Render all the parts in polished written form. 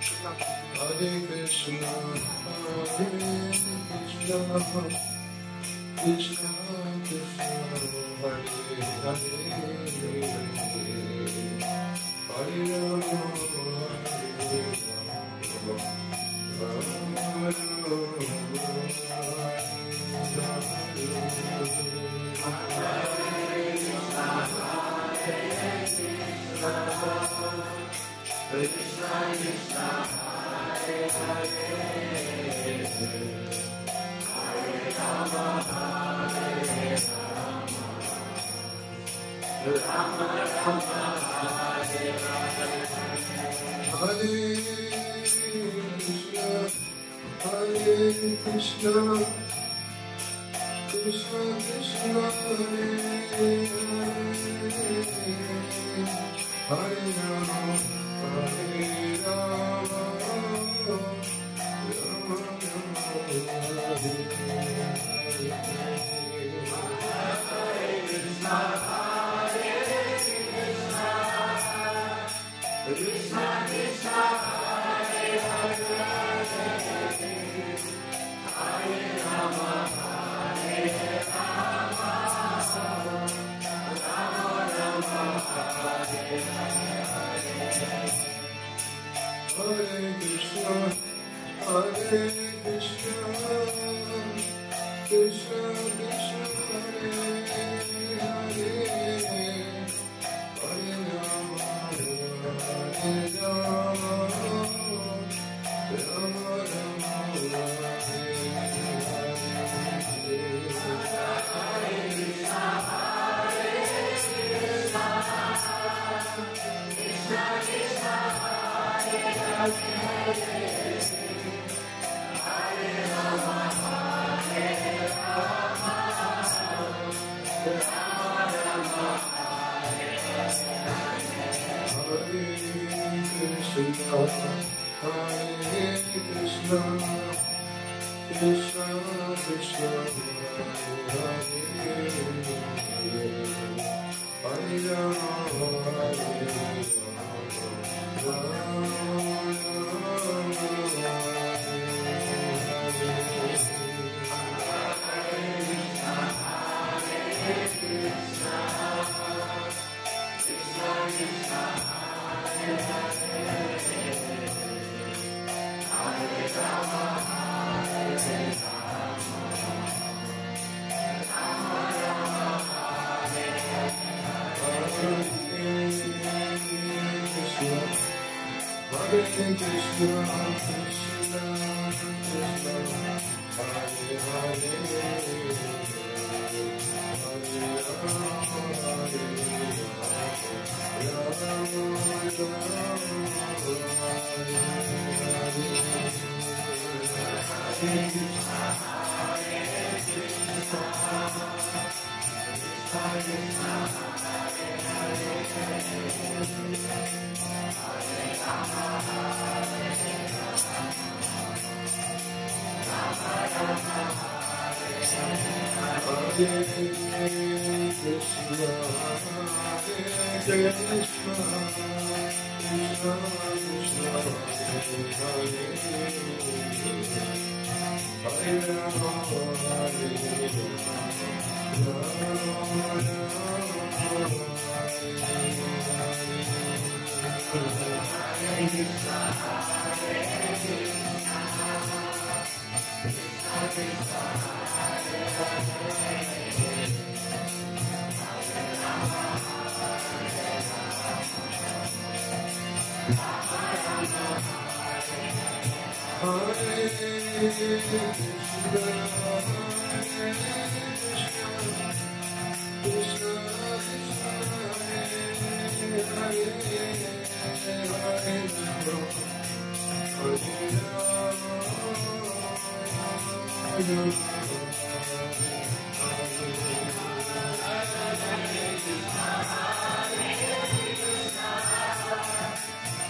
Hare Krishna, Hare Krishna, Krishna Krishna, Hare Hare, Hare Rama, Hare Rama, Krishna Krishna, Hare Hare, Hare Rama, Hare Rama, Rama Rama, Hare Hare, Hare Krishna, Krishna Krishna, Hare Hare, Hare Rama, Hare Rama, Rama Rama, Hare Krishna, Krishna Krishna, Hare Hare, Hare Rama, Hare Rama, Rama Rama, Hare Hare Krishna, Hare Krishna, Krishna Krishna, Hare Hare, Hare Rama, Hare Rama, Rama Rama, Hare Hare, Hare Krishna, Hare Krishna, Krishna Krishna, Hare Rama, Hare Rama, Rama Rama, Hare Krishna, Hare Krishna,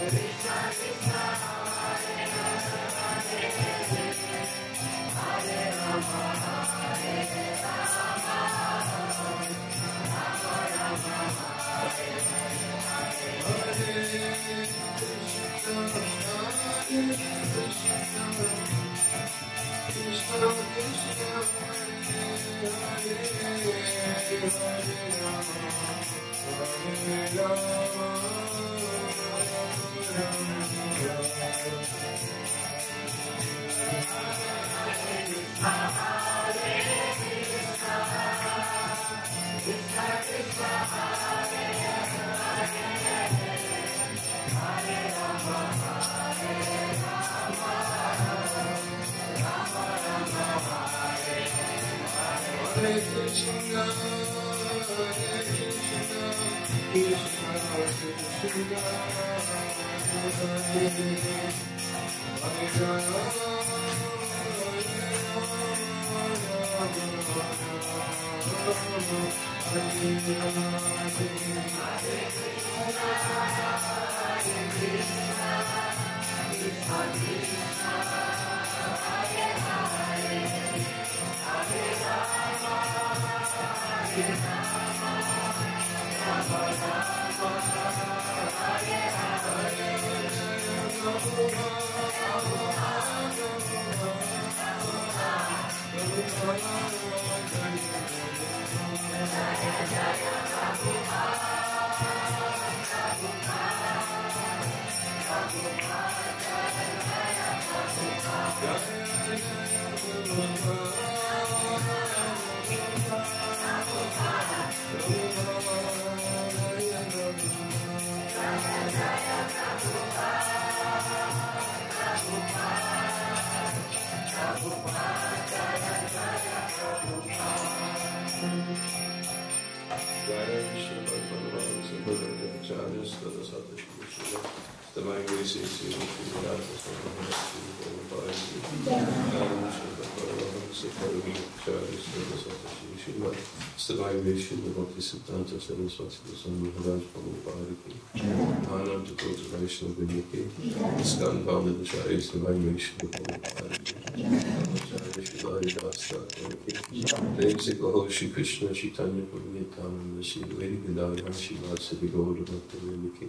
Krishna Krishna, Hare Hare, Hare Rama, Hare Bhakti Siddhanta Sarasvati Iskan Govinda Shri Krishna Chaitanya Purnitananda Shri Vedik Astroloji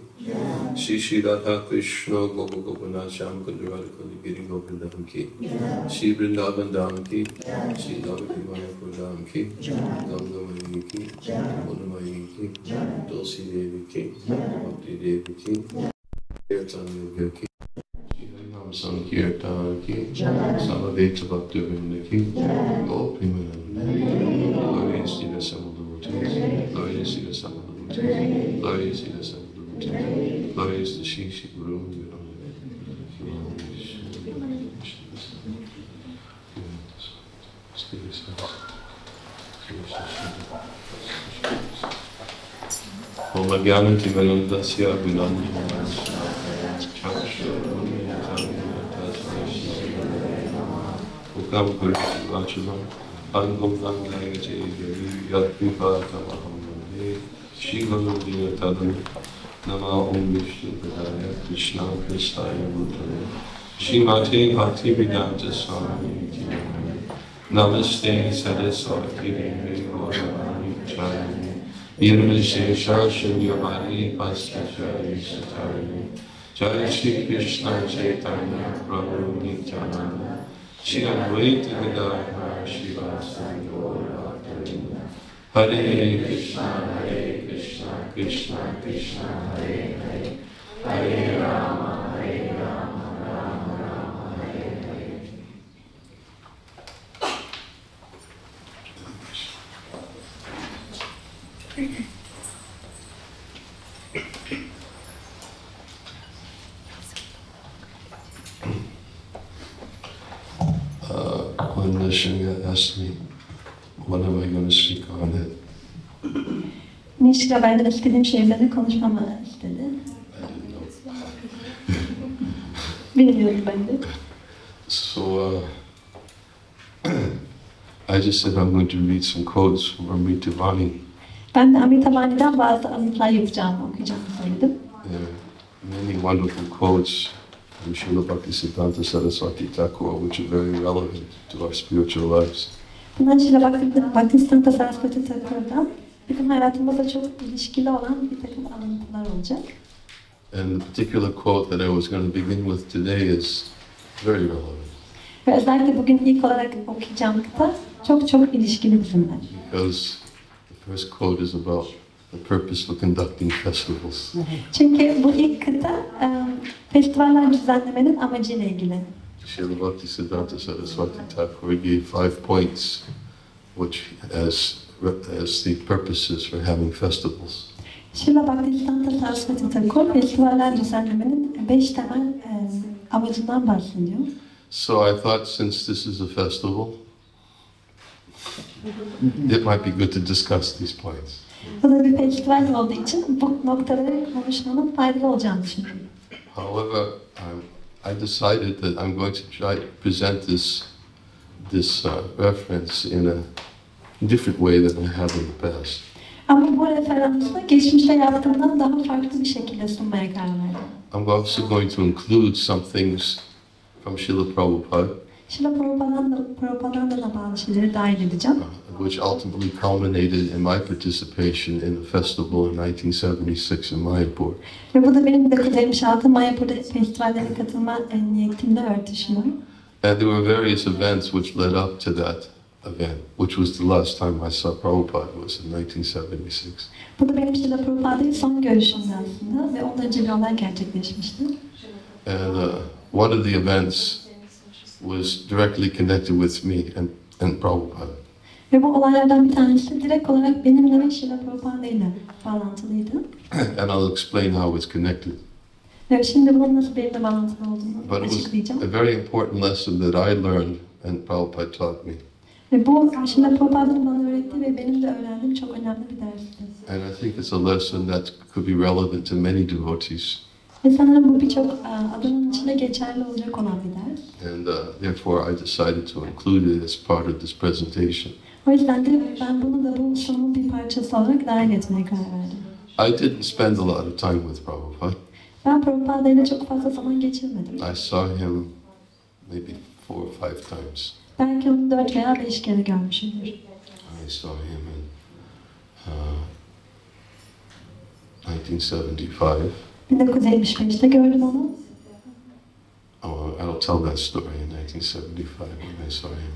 Shri Srila Krishna Gopa Gopanath Sham Kundaradakali Giri Govindam Ki Shri Vrindavan Dham Ki Shri Lavaki Mayapur Dham Ki Ganga Mayi Ki Munamayi Ki Tulsi Devi Ki Bhakti Devi Ki Kirtan Yoga Ki Sankirtan Ki Samaveta Bhakti Govinda Ki Gopimananda Glory is to the Son of the devotees, glory is to the Son of the devotees, glory is to the Son of the devotees, glory is to Shri Shri Guru Om Agyanati Velandasya Vinandhi Ukam Kurti Vachalam Angam Langaya Jayavi Yatpipa Tamaham Shivam Dinatadam Nama Om Vishnu Padaya Krishna Krishaya Bhutale Shrimate Bhakti Siddhanta Sarasvati Namaste Saraswati Devi Goranga Yoga Nirmase Shashavyavani Pasachari Satarani Jai Shri Krishna Chaitanya Prabhu Nityananda Shri Advaita Gadadhara Shivasani Gaura Bhakta Hare Krishna Krishna Krishna Hare Hare Hare Rama Rama Rama Hare Hare When the Shrila asked me, what am I going to speak on it? Nişra benden istediğim şeyleri konuşmamı istedi. Bilmiyorum ben de. So I just said I'm going to read some quotes from Amrita Vani. Ben de Amrita Vani'den bazı alıntılar yapacağımı, okuyacağımı söyledim. Many wonderful quotes from Srila Bhakti Siddhanta Sarasvati Thakur, which are very relevant to our spiritual lives. Bunlar Srila Bhakti Siddhanta Sarasvati Thakur'dan bizim hayatımızda çok ilişkili olan bir takım alıntılar olacak. And the particular quote that I was going to begin with today is very relevant. Ve özellikle bugün ilk olarak okuyacağım kıta çok ilişkili bizimle. Because the first quote is about the purpose for conducting festivals. Çünkü bu ilk kıta festivaller düzenlemenin amacıyla ilgili. Srila Bhakti Siddhanta Sarasvati Thakur gave 5 points, which as the purposes for having festivals. Srila Bhakti Siddhanta Sarasvati Thakur festivaller düzenlemenin 5 temel amacından bahsediyor. So I thought, since this is a festival, it might be good to discuss these points. Bu da bir festival olduğu için bu noktaları konuşmanın faydalı olacağını düşünüyorum. However, I decided that I'm going to try to present this reference in a different way than I have in the past. Ama bu referansı geçmişte yaptığımdan daha farklı bir şekilde sunmaya karar verdim. I'm also going to include some things from Srila Prabhupada, Srila Prabhupa'dan bağlı şeyleri dahil edeceğim. which ultimately culminated in my participation in the festival in 1976 in Mayapur. Ve bu da benim de 1976 Mayapur'da festivallerine katılma niyetimle örtüşüyor. And there were various events which led up to that event, which was the last time I saw Prabhupada, was in 1976. Bu da benim Srila Prabhupa'dayı son görüşümdü aslında ve ondan önce bir olay gerçekleşmişti. And one of the events was directly connected with me and Prabhupada. Ve bu olaylardan bir tanesi direkt olarak benimle ve Srila Prabhupada ile bağlantılıydı. And I'll explain how it's connected. Ve şimdi bunun nasıl benimle bağlantılı olduğunu But it was açıklayacağım. a very important lesson that I learned and Prabhupada taught me. Ve bu Srila Prabhupa'nın bana öğrettiği ve benim de öğrendiğim çok önemli bir dersti. And I think it's a lesson that could be relevant to many devotees. Ve sanırım bu birçok adamın içinde geçerli olacak olan bir ders. And therefore I decided to include it as part of this presentation. O yüzden de ben bunu da bu sunumun bir parçası olarak dahil etmeye karar verdim. I didn't spend a lot of time with Prabhupada. Ben Prabhupada ile çok fazla zaman geçirmedim. I saw him maybe 4 or 5 times. Belki onu 4 veya 5 kere görmüşümdür. I saw him in 1975. 1975'te gördüm onu. I'll tell that story in 1975 when I saw him.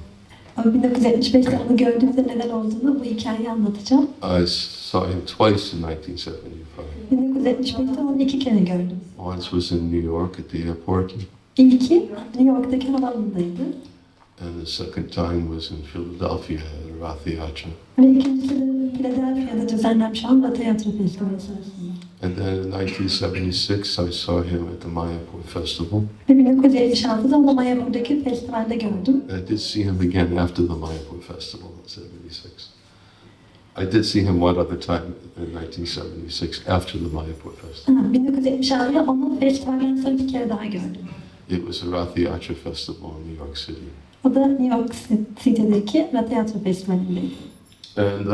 Ama 1975'te onu gördüğümde neler olduğunu bu hikayeyi anlatacağım. I saw him twice in 1975. 1975'te onu 2 kere gördüm. Once was in New York at the airport, İlki New York'taki havaalanındaydı. and the second time was in Philadelphia at Rath Yatra. Ve ikincisi de Philadelphia'da düzenlenmiş olan Batı Tiyatro Festivali sırasında. And then in 1976, I saw him at the Mayapur Festival. Ve 1976'da onu Mayapur'daki festivalde gördüm. I did see him again after the Mayapur Festival in 76. I did see him one other time in 1976 after the Mayapur Festival. 1976'da onu festivalden sonra bir kere daha gördüm. It was a Rath Yatra Festival in New York City. O da New York City'deki Batı Tiyatro Festivali'ndeydi. And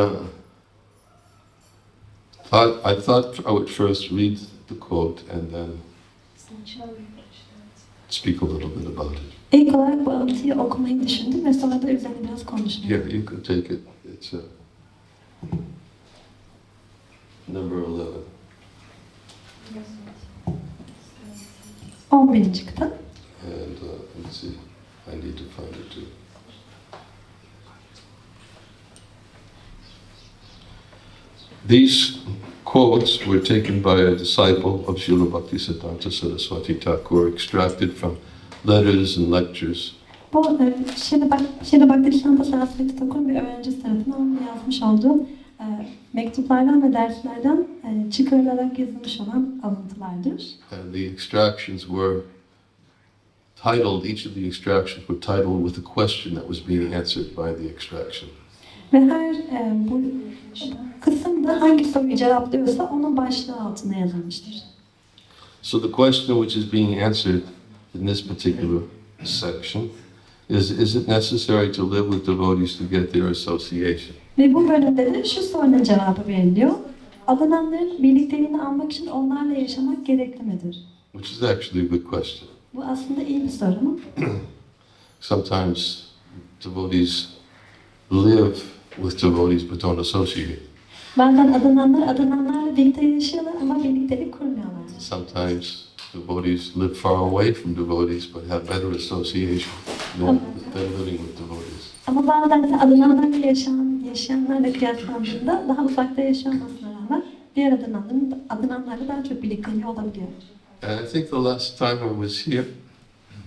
I thought I would first read the quote and then speak a little bit about it. İlk olarak bu alıntıyı okumayı düşündüm ve sonra da üzerine biraz konuştum. Here, you can take it. It's number 11. 11. kıta. And let's see, I need to find it too. These quotes were taken by a disciple of Srila Bhakti Siddhanta Sarasvati Thakur, extracted from letters and lectures. Bu Srila Bhakti Siddhanta Sarasvati Thakur'un bir öğrencisi tarafından onun yazmış olduğu mektuplardan ve derslerden çıkarılarak yazılmış olan alıntılardır. And the extractions were titled, each of the extractions were titled with a question that was being answered by the extraction. Ve her bu kısımda hangi soruyu cevaplıyorsa onun başlığı altına yazılmıştır. So the question which is being answered in this particular section is it necessary to live with devotees to get their association? Ve bu bölümde de şu sorunun cevabı veriliyor. Alınanların birlikteliğini almak için onlarla yaşamak gerekli midir? Which is actually a good question. Bu aslında iyi bir soru. Sometimes devotees live with devotees but don't associate. Bazen adınanlarla birlikte yaşıyorlar ama birliktelik kurmuyorlar. Sometimes devotees live far away from devotees but have better association than living with devotees. Ama bazen de adınanlarla yaşayanlarla kıyaslandığında daha uzakta yaşıyor olmasına rağmen diğer adınanlarla daha çok birlikteliği olabiliyor. And I think the last time I was here,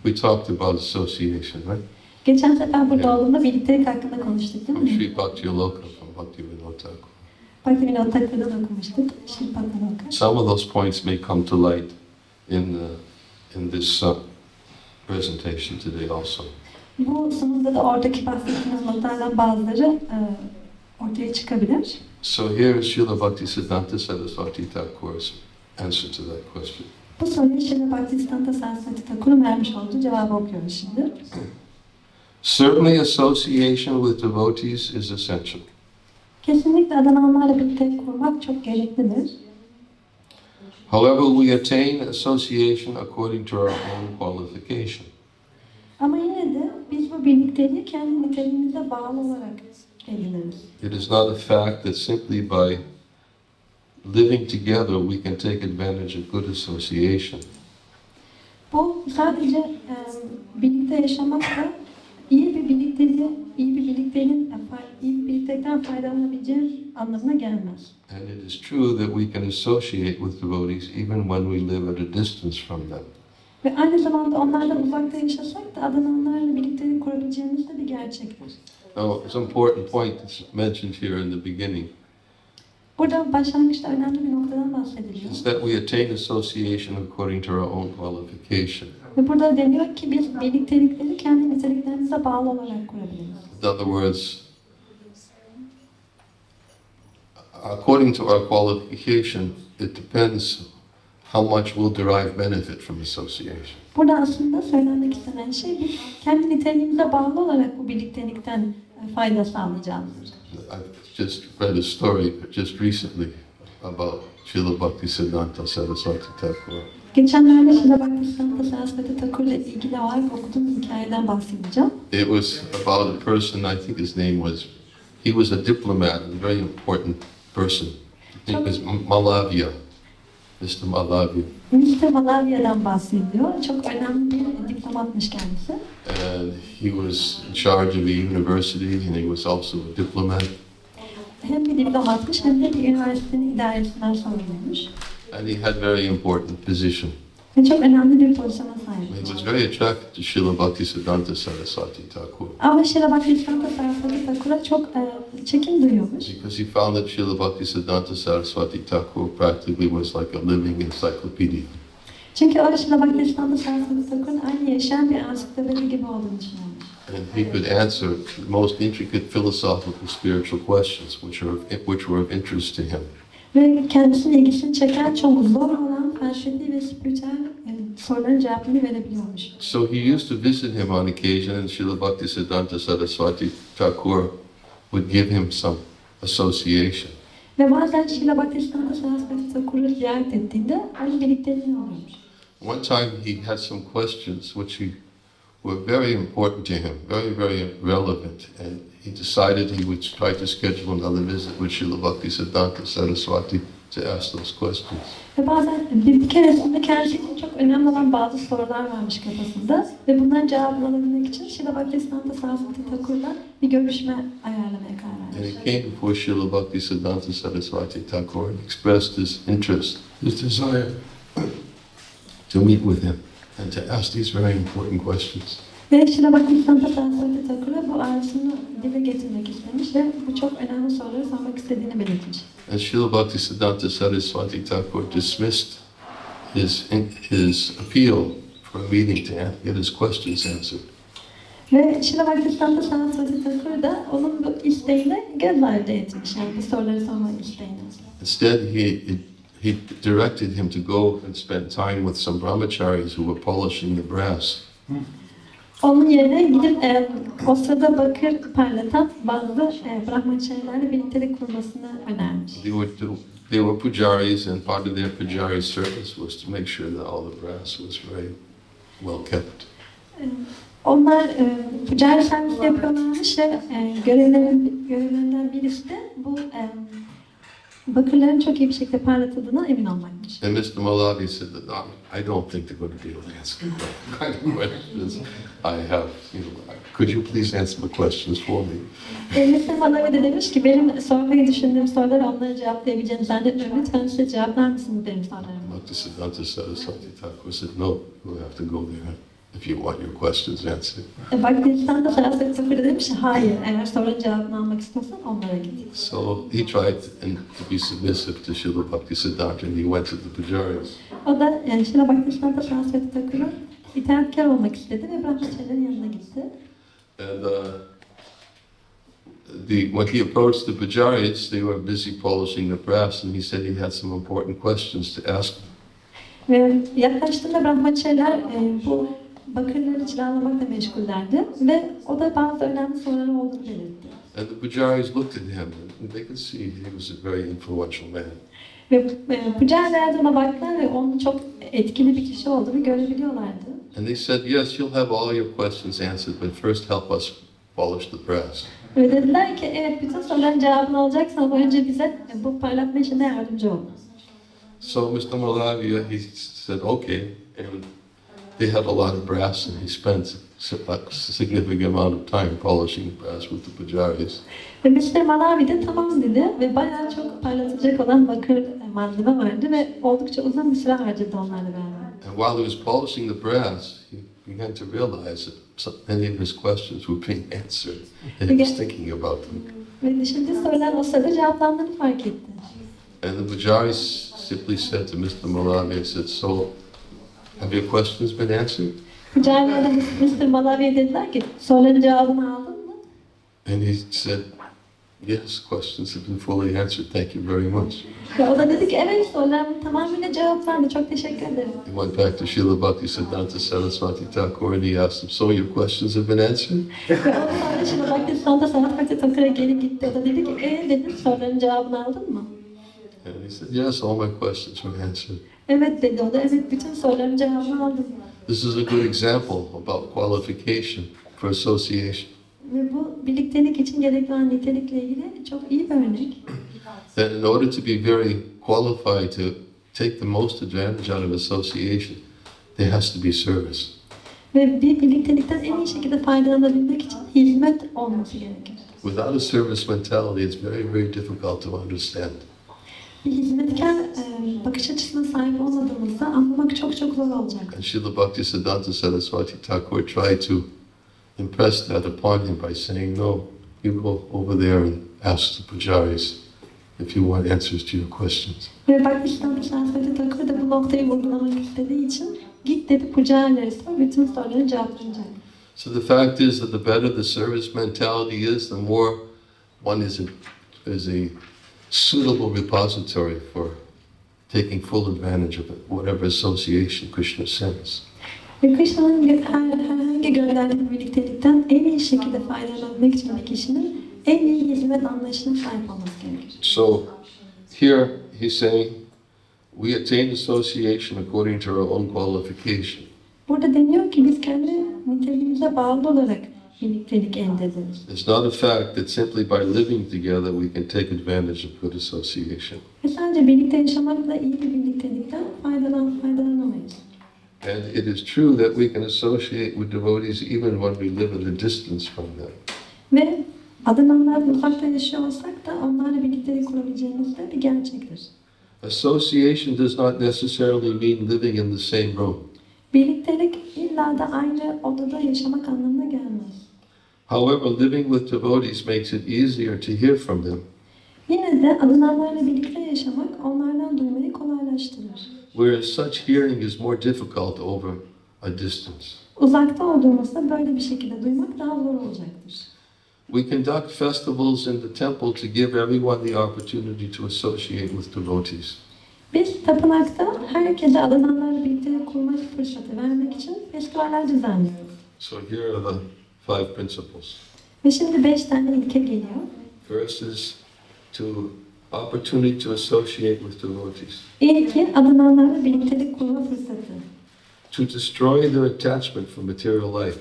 we talked about association, right? Geçen sefer burada olduğumda birliktelik hakkında konuştuk değil mi? Sri Bhakti Aloka from Bhakti Vinod Thakur. Bhakti Vinod Thakur'dan okumuştuk. Sri Bhakti Aloka. Some of those points may come to light in this presentation today also. Bu sunumda da oradaki bahsettiğimiz notlardan bazıları ortaya çıkabilir. So here is Srila Bhakti Siddhanta Sarasvati Thakur's answer to that question. Bu soruya Srila Bhakti Siddhanta Sarasvati Thakur'un vermiş olduğu cevabı okuyoruz şimdi. Certainly association with devotees is essential. Kesinlikle adananlarla birlikte kurmak çok gereklidir. However, we attain association according to our own qualification. Ama yine de biz bu birlikteliği kendi niteliğimize bağlı olarak ediniriz. It is not a fact that simply by living together we can take advantage of good association. Bu sadece birlikte yaşamakla iyi bir birliktelikten faydalanabileceğimiz anlamına gelmez. And it is true that we can associate with devotees even when we live at a distance from them. Ve aynı zamanda onlardan uzakta yaşasak da adananlarla birliktelik kurabileceğimiz de bir gerçektir. Now, it's an important point that's mentioned here in the beginning. Burada başlangıçta önemli bir noktadan bahsediliyor. Is that we attain association according to our own qualification. Ve burada deniyor ki biz birliktelikleri kendi niteliklerimize bağlı olarak kurabiliriz. In other words, according to our qualification, it depends how much we'll derive benefit from association. Burada aslında söylenmek istenen şey biz kendi niteliğimize bağlı olarak bu birliktelikten fayda sağlayacağımızdır. I've just read a story just recently about Srila Bhakti Siddhanta Sarasvati Thakur. Geçenlerde Srila Bhakti Siddhanta Sarasvati Thakur'la ilgili olarak okuduğum bir hikayeden bahsedeceğim. It was about a person, I think his name was, he was a diplomat, a very important person. I think it was Malavya, Mr. Malavya. Mr. Malavya'dan bahsediyor. Çok önemli bir diplomatmış kendisi. And he was in charge of a university and he was also a diplomat. Hem bir diplomatmış hem de bir üniversitenin idaresinden sorumluymuş. And he had very important position. Ve çok önemli bir pozisyona He sahipmiş. was very attracted to Srila Bhakti Siddhanta Sarasvati Thakur Ama Srila Bhakti Siddhanta Sarasvati Thakur'a çok çekim duyuyormuş. because he found that Srila Bhakti Siddhanta Sarasvati Thakur practically was like a living encyclopedia. Çünkü o Srila Bhakti Siddhanta Sarasvati Thakur'un aynı yaşayan bir ansiklopedi gibi olduğunu düşünüyormuş. And he could answer the most intricate philosophical spiritual questions which were of interest to him. Ve kendisinin ilgisini çeken çok zor olan felsefi ve spiritüel soruların cevabını verebiliyormuş. So he used to visit him on occasion and Srila Bhakti Siddhanta Sarasvati Thakur would give him some association. Ve bazen Srila Bhakti Siddhanta Sarasvati Thakur'u ziyaret ettiğinde onun birlikteliğini alıyormuş. One time he had some questions which were very important to him, very, very relevant, and he decided he would try to schedule another visit with Srila Bhakti Siddhanta Saraswati to ask those questions. Ve bazen bir keresinde kendisi için çok önemli olan bazı sorular varmış kafasında ve bunların cevabını alabilmek için Srila Bhakti Siddhanta Sarasvati Thakur'la bir görüşme ayarlamaya karar And vermiş. he came before Srila Bhakti Siddhanta Saraswati Thakur and expressed his interest, his desire to meet with him and to ask these very important questions. Ve Srila Bhakti Siddhanta Sarasvati Thakur'a bu arzusunu dile getirmek istemiş ve bu çok önemli soruları sormak istediğini belirtmiş. And Srila Bhakti Siddhanta Saraswati Thakur dismissed his appeal for a meeting to get his questions answered. Ve Srila Bhakti Siddhanta Sarasvati Thakur da onun bu isteğini göz ardı etmiş. Yani bu soruları sorma isteğini. Instead, he directed him to go and spend time with some brahmacharis who were polishing the brass. Onun yerine gidip o sırada bakır parlatan bazı brahmacharilerle birliktelik kurmasını önermiş. They were pujaris, and part of their pujari service was to make sure that all the brass was very well kept. Onlar pucari servisi yapıyorlarmış ve görevlerinden birisi de bu bakırların çok iyi bir şekilde parlatıldığına emin olmakmış. And Mr. Malavi said that, I don't think they're going to be able to answer the kind of questions I have. Could you please answer the questions for me? Mr. Malavi de demiş ki benim sormayı düşündüğüm soruları onlara cevaplayabileceğini zannetmiyorum. Lütfen size cevaplar mısınız benim sorularıma? Bhakti Siddhanta Saraswati Thakur said, no, you have to go there if you want your questions answered. Bhakti Siddhanta Sarasvati Thakur demiş ki hayır, eğer sorunun cevabını almak istiyorsan onlara git. So he tried to be submissive to Srila Bhakti Siddhanta and he went to the pujaris. O da Srila Bhakti Siddhanta Sarasvati Thakur'a itaatkar olmak istedi ve brahmacharilerin yanına gitti. And when he approached the pujaris, they were busy polishing the brass, and he said he had some important questions to ask them. Ve yaklaştığında Brahmacariler bu bakırları cilalamakla meşgullerdi ve o da bazı önemli soruları olduğunu belirtti. And the pujaris looked at him, and they could see he was a very influential man. Ve Pujariler de ona baktılar ve onun çok etkili bir kişi olduğunu görebiliyorlardı. And they said, yes, you'll have all your questions answered, but first help us polish the brass. Ve dediler ki evet bütün soruların cevabını alacaksan ama önce bize bu parlatma işine yardımcı ol. So Mr. Malavia, he said, okay, and they had a lot of brass, and he spent a significant amount of time polishing the brass with the pujaris. Ve Mr. Malavi de tamam dedi ve bayağı çok parlatacak olan bakır malzeme vardı ve oldukça uzun bir süre harcadı onlarla beraber. And while he was polishing the brass, he began to realize that many of his questions were being answered, and he was thinking about them. Ve düşündüğü sorular o sırada cevaplandığını fark etti. And the pujaris simply said to Mr. Malavia, said, so, have your questions been answered? Pujariler de Mr. Malavi'ye dediler ki soruların cevabını aldın mı? And he said, yes, questions have been fully answered, thank you very much. Ve o da dedi ki evet sorularım tamamıyla cevaplandı, çok teşekkür ederim. He went back to Srila Bhakti Siddhanta Sarasvati Thakur and he asked him, so your questions have been answered? Ve o sonra şimdi Bhakti Siddhanta Sarasvati Thakur'a geri gitti. O da dedi ki dedi soruların cevabını aldın mı? And he said, yes, all my questions were answered. Evet dedi o da evet bütün soruların cevabını aldım. This is a good example about qualification for association. Ve bu birliktelik için gerekli olan nitelikle ilgili çok iyi bir örnek. That in order to be very qualified to take the most advantage out of association, there has to be service. Ve bir birliktelikten en iyi şekilde faydalanabilmek için hizmet olması gerekir. Without a service mentality, it's very, very difficult to understand. Bir hizmetkar bakış açısına sahip olmadığımızda anlamak çok çok zor olacak. And Srila Bhakti Siddhanta Saraswati Thakur tried to impress that upon him by saying, no, you go over there and ask the pujaris if you want answers to your questions. Ve Bhakti Siddhanta Sarasvati Thakur da bu noktayı vurgulamak istediği için git dedi pujarilere sor, bütün soruların cevaplanacak. So the fact is that the better the service mentality is, the more one is a suitable repository for taking full advantage of it, whatever association Krishna sends. Ve Krishna'nın herhangi gönderdiği birliktelikten en iyi şekilde faydalanabilmek için bir kişinin en iyi hizmet anlayışına sahip olması gerekir. So here he's saying, we attain association according to our own qualification. Burada deniyor ki biz kendi niteliğimize bağlı olarak birliktelik elde ederiz. It's not a fact that simply by living together we can take advantage of good association. Ve sadece birlikte yaşamakla iyi bir birliktelikten faydalanamayız. And it is true that we can associate with devotees even when we live at a distance from them. Ve adınanlardan uzakta yaşıyor olsak da onlarla birliktelik kurabileceğimiz de bir gerçektir. Association does not necessarily mean living in the same room. Birliktelik illa da aynı odada yaşamak anlamına gelmez. However, living with devotees makes it easier to hear from them. Yine de adınanlarla birlikte yaşamak onlardan duymayı kolaylaştırır. Whereas such hearing is more difficult over a distance. Uzakta olduğumuzda böyle bir şekilde duymak daha zor olacaktır. We conduct festivals in the temple to give everyone the opportunity to associate with devotees. Biz tapınakta herkese adınanlarla birlikte kurma fırsatı vermek için festivaller düzenliyoruz. So here are the 5 principles. Ve şimdi 5 tane ilke geliyor. First is to opportunity to associate with devotees. İlki adınanlarla birliktelik kurma fırsatı. To destroy their attachment for material life.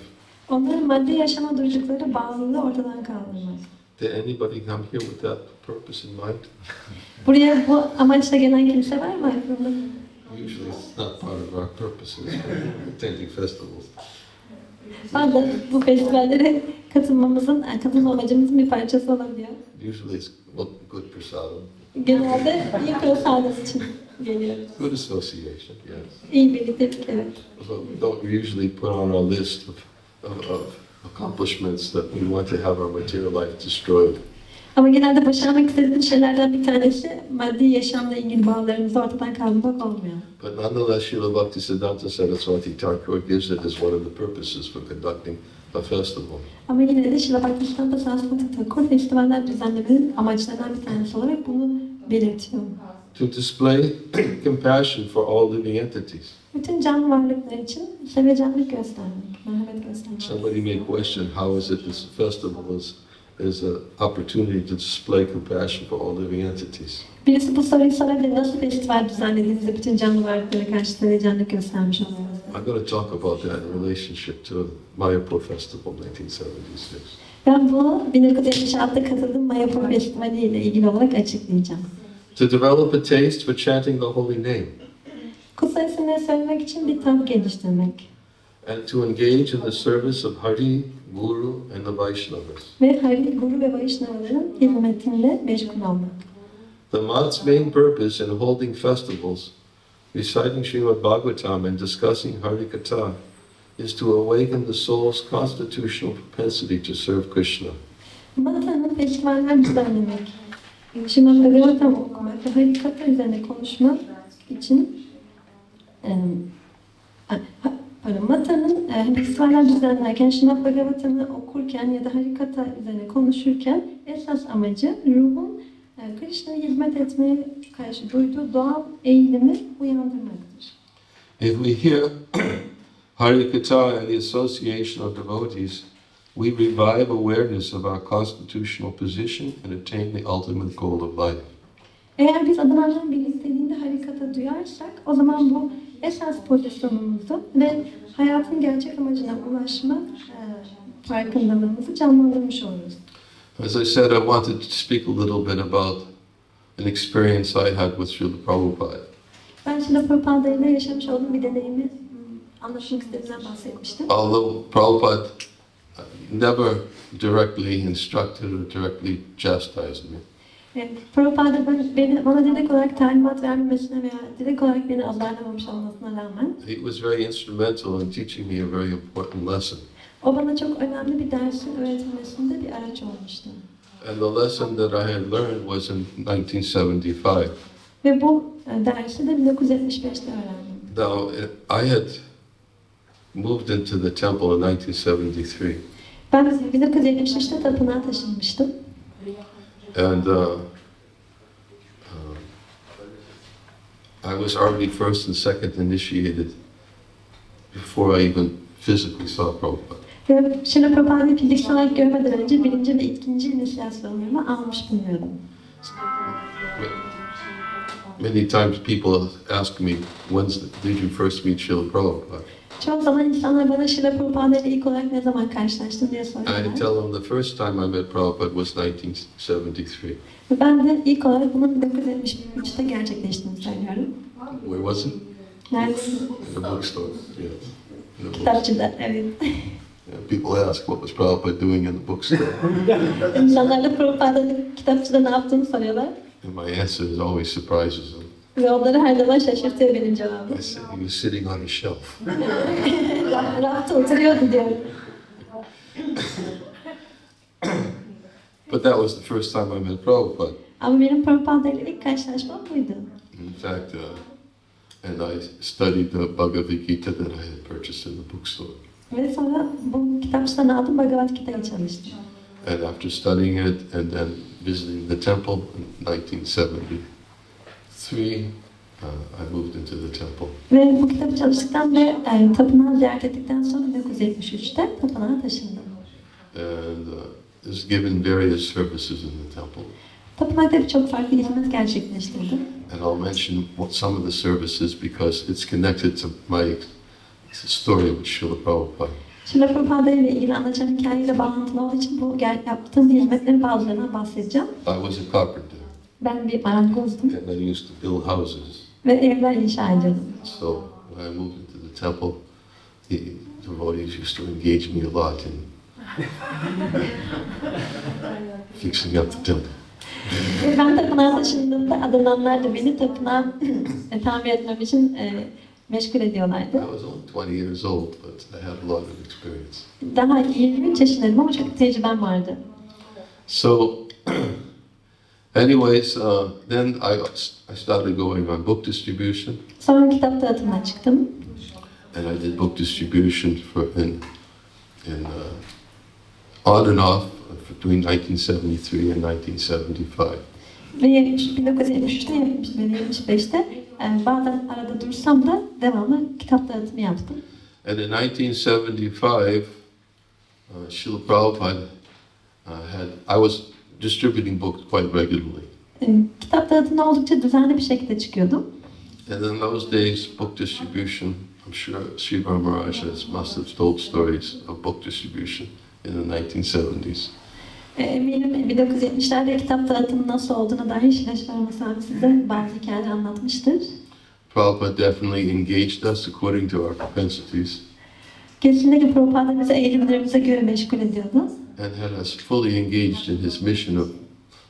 Onların maddi yaşama duydukları bağlılığı ortadan kaldırmak. Did anybody come here with that purpose in mind? Buraya bu amaçla gelen kimse var mı aklında? Usually it's not part of our purposes attending festivals. Bazen bu festivallere katılma amacımızın bir parçası olabiliyor. Usually it's good prasadam. Genelde iyi prasadam için geliyoruz. Good association, yes. İyi birliktelik, evet. So we don't usually put on our list of accomplishments that we want to have our material life destroyed. Ama genelde başarmak istediğimiz şeylerden bir tanesi maddi yaşamla ilgili bağlarımızı ortadan kaldırmak olmuyor. But nonetheless, Srila Bhakti Siddhanta Saraswati Thakur gives it as one of the purposes for conducting a festival. Ama yine de Srila Bhakti Siddhanta Sarasvati Thakur festivaller düzenlemenin amaçlarından bir tanesi olarak bunu belirtiyor. To display compassion for all living entities. Bütün canlı varlıklar için sevecenlik göstermek, merhamet göstermek. Somebody may question how is it this festival is an opportunity to display compassion for all living entities. Birisi bu soruyu sorabilir, nasıl festival düzenlediğinizde bütün canlı varlıklara karşı sevecenlik göstermiş oluyorsunuz? I'm going to talk about that in relationship to Mayapur Festival 1976. Ben bunu 1976'da katıldığım Mayapur Festivali ile ilgili olarak açıklayacağım. To develop a taste for chanting the holy name. Kutsal isimleri söylemek için bir tat geliştirmek. And to engage in the service of Hari, Guru and the Vaishnavas. Ve Hari, Guru ve Vaishnavaların hizmetinde meşgul olmak. The month's main purpose in holding festivals, reciting Srimad Bhagavatam and discussing Hari Katha, is to awaken the soul's constitutional propensity to serve Krishna. Mata'nın festivaller düzenlemek, Srimad Bhagavatam okumak ve Hari Katha üzerine konuşmak için Mata'nın festivaller düzenlerken, Srimad Bhagavatam'ı okurken ya da Hari Katha üzerine konuşurken esas amacı ruhun Krishna'ya hizmet etmeye karşı duyduğu doğal eğilimi uyandırmaktır. If we hear Hari Katha and the association of devotees, we revive awareness of our constitutional position and attain the ultimate goal of life. Eğer biz adamlarla birlikteliğinde Hari Katha duyarsak, o zaman bu esas pozisyonumuzu ve hayatın gerçek amacına ulaşma farkındalığımızı canlandırmış oluruz. As I said, I wanted to speak a little bit about an experience I had with Srila Prabhupada. Ben Srila Prabhupada ile yaşamış olduğum bir deneyimi anlatmak istediğimden bahsetmiştim. Although Prabhupada never directly instructed or directly chastised me. Prabhupada bana direkt olarak talimat vermemesine veya direkt olarak beni azarlamamış olmasına rağmen He was very instrumental in teaching me a very important lesson. o bana çok önemli bir dersin öğretilmesinde bir araç olmuştu. And the lesson that I had learned was in 1975. Ve bu dersi de 1975'te öğrendim. Now, I had moved into the temple in 1973. Ben 1973'te tapınağa taşınmıştım. And I was already first and second initiated before I even physically saw Prabhupada. Ve Srila Prabhupa'yı fiziksel olarak görmeden önce birinci ve ikinci inisiyasyonlarımı almış bulunuyordum. Many times people ask me, did you first meet Srila Prabhupada? Çoğu zaman insanlar bana Srila Prabhupada ile ilk olarak ne zaman karşılaştın diye soruyorlar. I tell them the first time I met Prabhupada was 1973. Ve ben de ilk olarak bunun 1973'te gerçekleştiğini söylüyorum. Where was it? Nerede? In the bookstore, yes. In the Kitapçıda, evet. people ask what was Prabhupada doing in the bookstore. İnsanlar da Prabhupa'nın kitapçıda ne yaptığını soruyorlar. And my answer is always surprises them. Ve onları her zaman şaşırtıyor benim cevabım. I said he was sitting on a shelf. Rafta oturuyordu diyorum. But that was the first time I met Prabhupada. Ama benim Prabhupada ile ilk karşılaşmam buydu. In fact, and I studied the Bhagavad Gita that I had purchased in the bookstore. Ve sonra bu kitapçıdan aldım, Bhagavad Gita'yı çalıştım. And after studying it and then visiting the temple in 1973, I moved into the temple. Ve bu kitabı çalıştıktan ve tapınağı ziyaret ettikten sonra 1973'te tapınağa taşındım. And was given various services in the temple. Tapınakta birçok farklı hizmet gerçekleştirdim. And I'll mention some of the services because it's connected to my story with Srila Prabhupada. Srila Prabhupada ile ilgili anlatacağım hikayeyle bağlantılı olduğu için bu yaptığım hizmetlerin bazılarından bahsedeceğim. I was a carpenter. Ben bir marangozdum. And I used to build houses. Ve evler inşa ediyordum. So when I moved into the temple, the devotees used to engage me a lot in fixing up the temple. Ve ben tapınağa taşındığımda adananlar da beni tapınağa tamir etmem için meşgul ediyorlardı. I was only 20 years old, but I had a lot of experience. Daha 23 yaşındaydım ama çok tecrübem vardı. So, anyways, then I started going on book distribution. Sonra kitap dağıtımına çıktım. And I did book distribution and on and off between 1973 and 1975. Ve 1973'te, 75'te bazen arada dursam da devamlı kitap dağıtımı yaptım. And in 1975, Srila Prabhupada I was distributing books quite regularly. Kitap dağıtımına oldukça düzenli bir şekilde çıkıyordum. And in those days, book distribution, I'm sure Sri Maharaj must have told stories of book distribution in the 1970s. Eminim 1970'lerde kitap dağıtımının nasıl olduğuna dair Srila Sami size bazı hikayeler anlatmıştır. Prabhupada definitely engaged us according to our propensities. Kesinlikle Prabhupada bizi eğilimlerimize göre meşgul ediyordu. And had us fully engaged in his mission of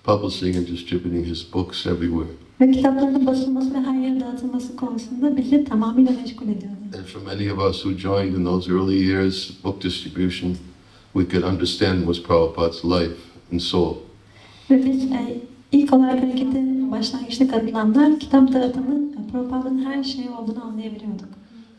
publishing and distributing his books everywhere. Ve kitaplarının basılması ve her yere dağıtılması konusunda bizi tamamıyla meşgul ediyordu. And for many of us who joined in those early years, book distribution, we could understand was Prabhupada's life and soul. Ve biz ilk olarak harekete başlangıçta katılanlar kitap dağıtımının Prabhupa'nın her şeyi olduğunu anlayabiliyorduk.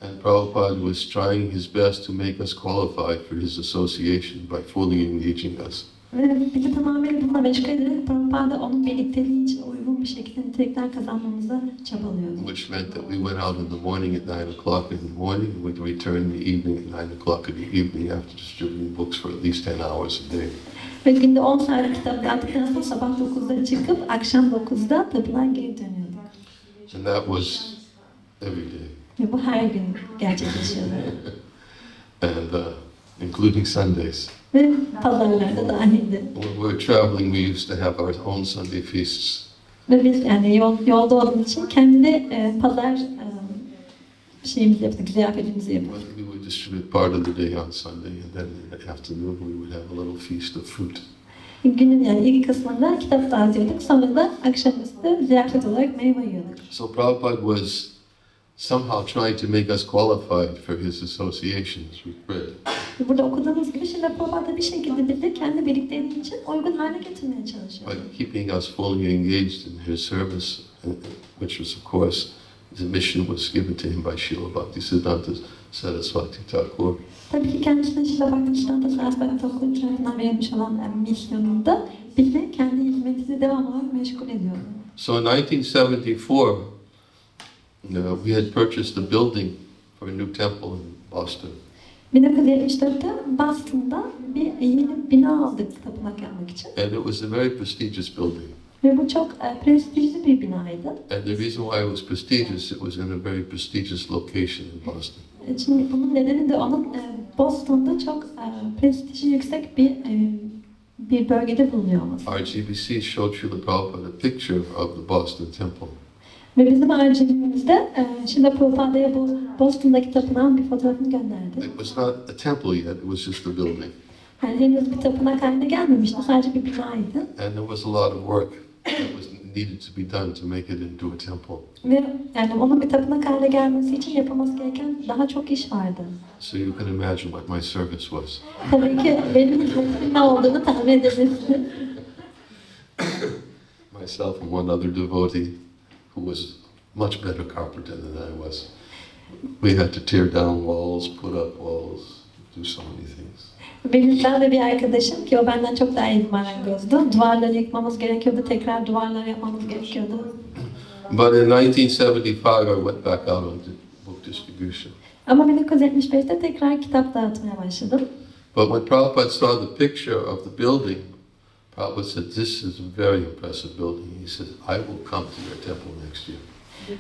And Prabhupada was trying his best to make us qualified for his association by fully engaging us. Ve bizi tamamıyla bununla meşgul ederek Prabhupada onun birlikteliği için uygun bir şekilde nitelikler kazanmamıza çabalıyordu. Which meant that we went out in the morning at 9 o'clock in the morning, and we'd return in the evening at 9 o'clock in the evening after distributing books for at least 10 hours a day. Ve günde 10 saat kitap dağıttıktan sonra sabah 9'da çıkıp akşam 9'da tapınağa geri dönüyorduk. And that was every day. Ve bu her gün gerçekleşiyordu. And including Sundays. Ve pazarlarda dahildi. When we were traveling, we used to have our own Sunday feasts. Ve biz yani yolda olduğumuz için kendi pazar şeyimizi yaptık, ziyafetimizi yaptık. We would distribute part of the day on Sunday, and then in the afternoon we would have a little feast of fruit. Günün yani ilk kısmında kitap dağıtıyorduk, sonra da akşamüstü ziyafet olarak meyve yiyorduk. So Prabhupada was somehow trying to make us qualified for his associations with bread. Burada okuduğumuz gibi şimdi Prabhupada bir şekilde bizi kendi birlikteliği için uygun hale getirmeye çalışıyor. By keeping us fully engaged in his service, which was of course the mission was given to him by Srila Bhakti Siddhanta Sarasvati Thakur. Tabii ki kendisine Srila Bhakti Siddhanta Sarasvati Thakur tarafından verilmiş olan misyonunda bizi kendi hizmetini devamlı olarak meşgul ediyor. So in 1974, we had purchased a building for a new temple in Boston. 1974'te Boston'da bir yeni bina aldık tapınak yapmak için. And it was a very prestigious building. Ve bu çok prestijli bir binaydı. And the reason why it was prestigious, it was in a very prestigious location in Boston. Şimdi bunun nedeni de onun Boston'da çok prestiji yüksek bir bölgede bulunuyor olması. Our GBC showed Srila Prabhupada a picture of the Boston temple. Ve bizim aracılığımızda Srila Prabhupa'ya bu Boston'daki tapınağın bir fotoğrafını gönderdi. It was not a temple yet, it was just a building. Yani henüz bir tapınak haline gelmemişti, sadece bir binaydı. And there was a lot of work that was needed to be done to make it into a temple. Ve yani onun bir tapınak haline gelmesi için yapılması gereken daha çok iş vardı. So you can imagine what my service was. Tabii ki benim hizmetimin ne olduğunu tahmin edebilirsiniz. Myself and one other devotee who was much better carpenter than I was. We had to tear down walls, put up walls, do so many things. Benim de bir arkadaşım ki o benden çok daha iyi bir marangozdu. Duvarları yıkmamız gerekiyordu, tekrar duvarlar yapmamız gerekiyordu. But in 1975 I went back out on book distribution. Ama 1975'te tekrar kitap dağıtmaya başladım. But when Prabhupada saw the picture of the building, Prabhupada said, "This is a very impressive building." He said, "I will come to your temple next year."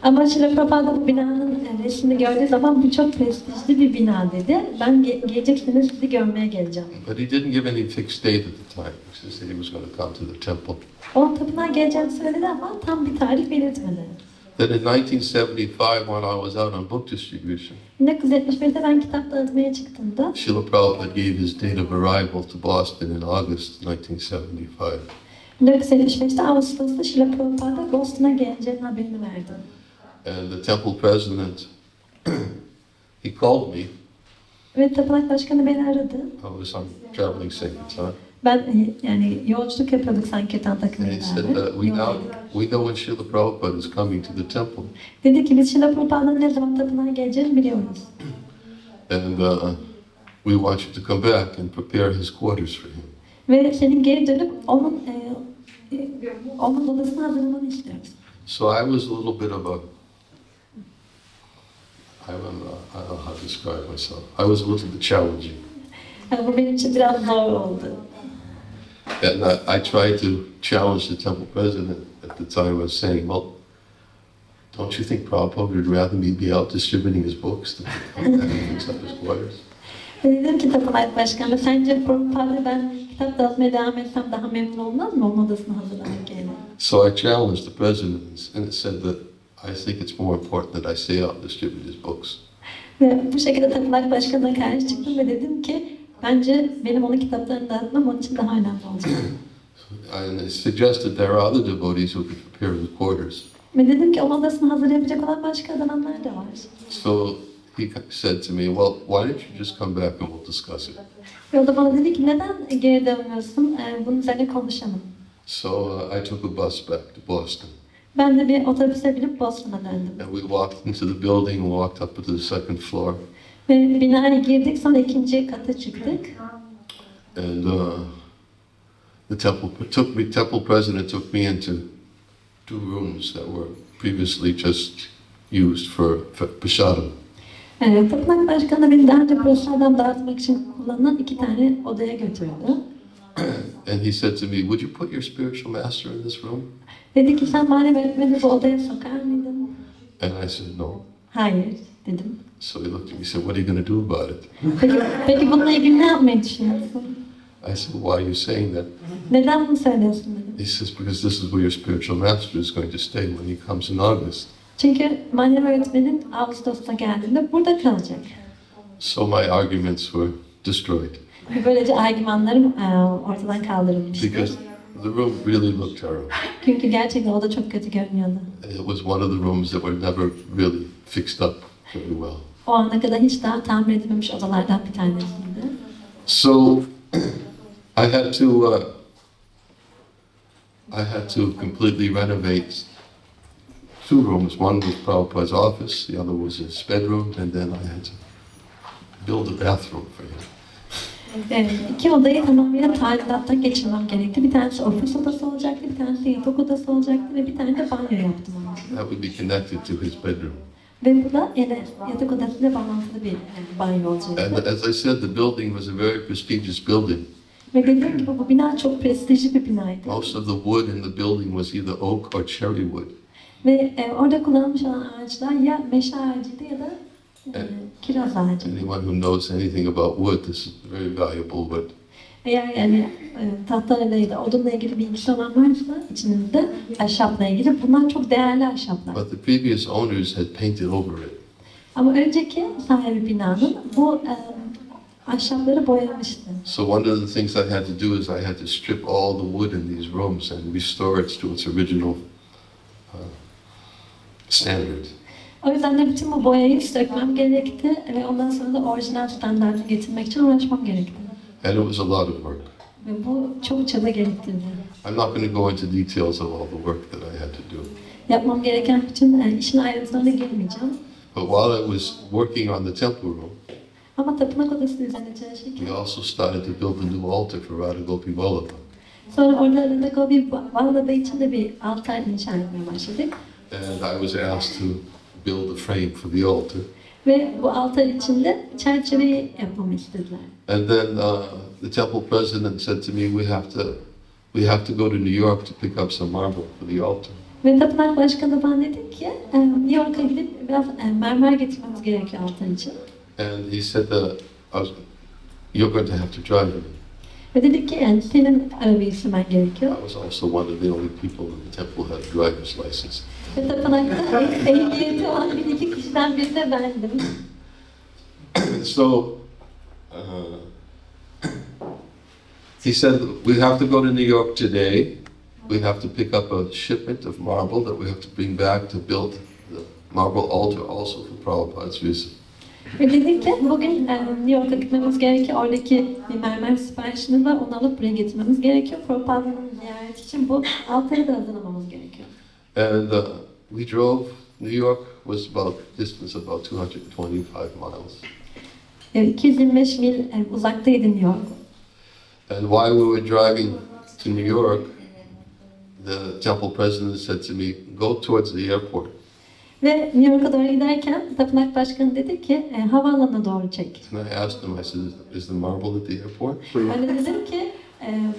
Ama Srila Prabhupada bu binanın resmini gördüğü zaman bu çok prestijli bir bina dedi. Ben gelecek sene sizi görmeye geleceğim. But he didn't give any fixed date at the time. He just said he was going to come to the temple. O tapınağa geleceğini söyledi ama tam bir tarih belirtmedi. Then in 1975, when I was out on book distribution, 1975'te ben kitap dağıtmaya çıktığımda Srila Prabhupada gave his date of arrival to Boston in August 1975. 1975'te Ağustos'ta Srila Prabhupada Boston'a geleceğinin haberini verdi. And the temple president, he called me. Ve tapınak başkanı beni aradı. I was on traveling sankirtan. Ben yani yolculuk yapıyorduk Sankirtan And takımıyla he said, beraber. we know when Srila Prabhupada is coming to the temple. Dedi ki biz Srila Prabhupa'nın ne zaman tapınağa geleceğini biliyoruz. And we want you to come back and prepare his quarters for him. Ve senin geri dönüp onun odasını hazırlamanı istiyoruz. So I was a little bit of a, I don't know how to describe myself. I was a little bit challenging. Bu benim için biraz zor oldu. And I tried to challenge the temple president at the time. I was saying, well, don't you think Prabhupada would rather me be out distributing his books than come back and fix up his quarters? Dedim ki Tapınay Başkanı, sence Prabhupada ben kitap dağıtmaya devam etsem daha memnun olmaz mı onun odasını hazırlamak yerine? So I challenged the president and it said that I think it's more important that I stay out and distribute his books. Ve bu şekilde Tapınay Başkanı'na karşı çıktım ve dedim ki bence benim onun kitaplarını dağıtmam onun için daha önemli olacak. And I suggested there are other devotees who could prepare the quarters. Ve dedim ki onun odasını hazırlayabilecek olan başka adamlar da var. So he said to me, well, why don't you just come back and we'll discuss it? Ve o da bana dedi ki neden geri dönmüyorsun? Bunun üzerine konuşalım. So I took a bus back to Boston. Ben de bir otobüse binip Boston'a döndüm. And we walked into the building and walked up to the second floor. Ve binaya girdik, sonra ikinci kata çıktık. And the temple president took me into 2 rooms that were previously just used for prasadam. Tapınak Başkanı beni daha önce prasadam dağıtmak için kullanılan 2 tane odaya götürdü. And he said to me, would you put your spiritual master in this room? Dedi ki sen manevi öğretmeni bu odaya sokar mıydın? And I said, no. Hayır dedim. So he looked at me and said, what are you going to do about it? Peki bununla ilgili ne yapmayı düşünüyorsun? I said, why are you saying that? Neden bunu söylüyorsun dedim. He says, because this is where your spiritual master is going to stay when he comes in August. Çünkü manevi öğretmenin Ağustos'ta geldiğinde burada kalacak. So my arguments were destroyed. Böylece argümanlarım ortadan kaldırılmıştı. Because the room really looked terrible. Çünkü gerçekten o da çok kötü görünüyordu. It was one of the rooms that were never really fixed up very well. O ana kadar hiç daha tamir edilmemiş odalardan bir tanesiydi. So I had to completely renovate 2 rooms. One was Prabhupada's office, the other was his bedroom, and then I had to build a bathroom for him. 2 odayı tamamıyla tadilattan geçirmem gerekti. Bir tanesi ofis odası olacaktı, bir tanesi yatak odası olacaktı ve bir tane de banyo yaptım ona. That would be connected to his bedroom. Ve bu da yatak odasıyla bağlantılı bir banyo olacaktı. And as I said, the building was a very prestigious building. Ve dediğim gibi bu bina çok prestijli bir binaydı. Most of the wood in the building was either oak or cherry wood. Ve orada kullanılmış olan ağaçlar ya meşe ağacıydı ya da kiraz ağacı. Anyone who knows anything about wood, this is very valuable wood. Eğer yani tahtalarla ya da odunla ilgili bilgisi olan varsa içinizde ahşapla ilgili bunlar çok değerli ahşaplar. But the previous owners had painted over it. Ama önceki sahibi binanın bu ahşapları boyamıştı. So one of the things I had to do is I had to strip all the wood in these rooms and restore it to its original standard. O yüzden de bütün bu boyayı sökmem gerekti ve ondan sonra da orijinal standartı getirmek için uğraşmam gerekti. And it was a lot of work. Ve bu çok çaba gerektirdi. I'm not going to go into details of all the work that I had to do. Yapmam gereken bütün işin ayrıntılarına girmeyeceğim. But while I was working on the temple room, Ama tapınak odası üzerine çalışırken we also started to build a new altar for Radha Gopi Vallabha. sonra orada Radha Gopi Vallabha için de bir altar inşa etmeye başladık. And I was asked to build a frame for the altar. Ve bu altar içinde çerçeveyi yapmamı istediler. And then the temple president said to me, we have to go to New York to pick up some marble for the altar. Ve tapınak başkanı bana dedi ki New York'a gidip biraz mermer getirmemiz gerekiyor altar için. And he said that you're going to have to drive it. Ve dedik ki yani senin arabayı sürmen gerekiyor. I was also one of the only people in the temple who had a driver's license. Ve tapınakta ehliyeti olan bir iki kişiden biri de bendim. So he said, we have to go to New York today. We have to pick up a shipment of marble that we have to bring back to build the marble altar also for Prabhupada's visit. Ve dedik ki bugün New York'a gitmemiz gerekiyor. Oradaki bir mermer siparişimiz var. Onu alıp buraya getirmemiz gerekiyor. Prabhupa'nın ziyareti için bu altarı da hazırlamamız gerekiyor. And we drove. New York was distance about 225 miles. 225 mil uzaktaydı New York. And while we were driving to New York, the temple president said to me, "Go towards the airport." Ve New York'a doğru giderken tapınak başkanı dedi ki havaalanına doğru çek. And I asked him, I said, "Is the marble at the airport?" Ben de dedim ki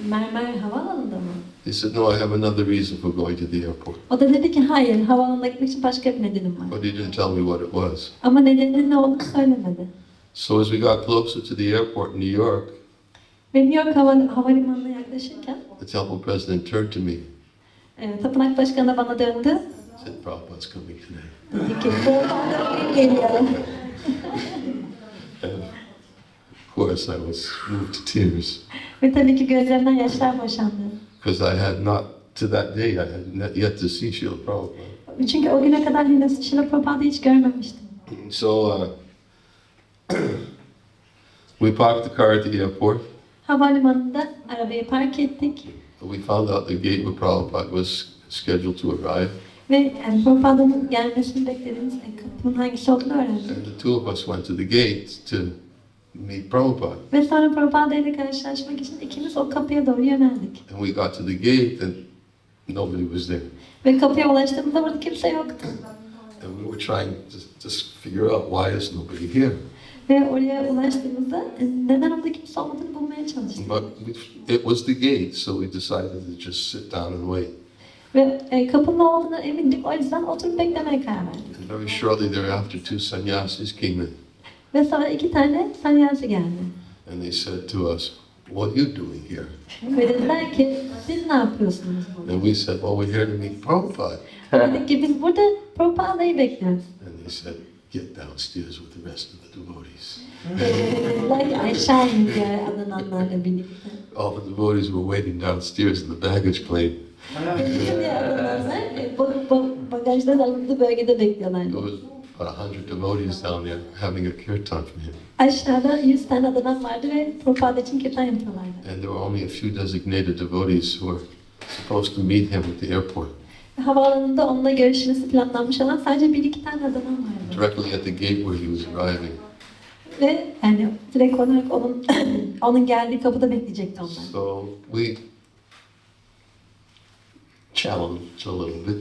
mermer havaalanında mı? He said, "No, I have another reason for going to the airport." O da dedi ki hayır, havaalanına gitmek için başka bir nedenim var. But he didn't tell me what it was. Ama nedeninin ne olduğunu söylemedi. So as we got closer to the airport in New York, Ve New York havalimanına yaklaşırken the temple president turned to me and tapınak başkanı bana döndü. said, "Prabhupada's coming today." Dedi ki Prabhupada bugün geliyor. And of course, I was moved to tears Ve tabii ki gözlerimden yaşlar boşandı. because I had not, to that day, I had not yet to see Srila Prabhupada. Çünkü o güne kadar henüz Srila Prabhupa'yı hiç görmemiştim. So we parked the car at the airport. Havalimanında arabayı park ettik. We found out the gate where Prabhupada was scheduled to arrive. Ve Prabhupa'nın gelmesini beklediğimiz kapının hangisi olduğunu öğrendik. And the two of us went to the gate to meet Prabhupada. Ve sonra Prabhupada ile karşılaşmak için ikimiz o kapıya doğru yöneldik. And we got to the gate and nobody was there. Ve kapıya ulaştığımızda burada kimse yoktu. And we were trying to just figure out why is nobody here. Ve oraya ulaştığımızda neden orada kimse olmadığını bulmaya çalıştık. But it was the gate, so we decided to just sit down and wait. Ve kapının olduğuna emindik, o yüzden oturup beklemeye karar verdik. And very shortly thereafter, two sannyasis came in. Ve sonra 2 tane sanyasi geldi. And they said to us, "What are you doing here?" Ve dediler ki, siz ne yapıyorsunuz burada? And we said, "Well, we're here to meet Prabhupada." Dedik ki biz burada Prabhupa'yı bekliyoruz. And they said, "Get downstairs with the rest of the devotees." Dediler ki aşağı in diğer adananlarla birlikte. All the devotees were waiting downstairs in the baggage claim. Bütün diğer adananlar bagajdan alındığı bölgede bekliyorlar. There was about 100 devotees down there having a kirtan for him. Aşağıda 100 tane adanan vardı ve Prabhupada için kirtan yapıyorlardı. And there were only a few designated devotees who were supposed to meet him at the airport. Havaalanında onunla görüşmesi planlanmış olan sadece 1-2 tane adanan vardı. Directly at the gate where he was arriving. Ve yani direkt olarak onun geldiği kapıda bekleyecekti onlar. So we challenged a little bit,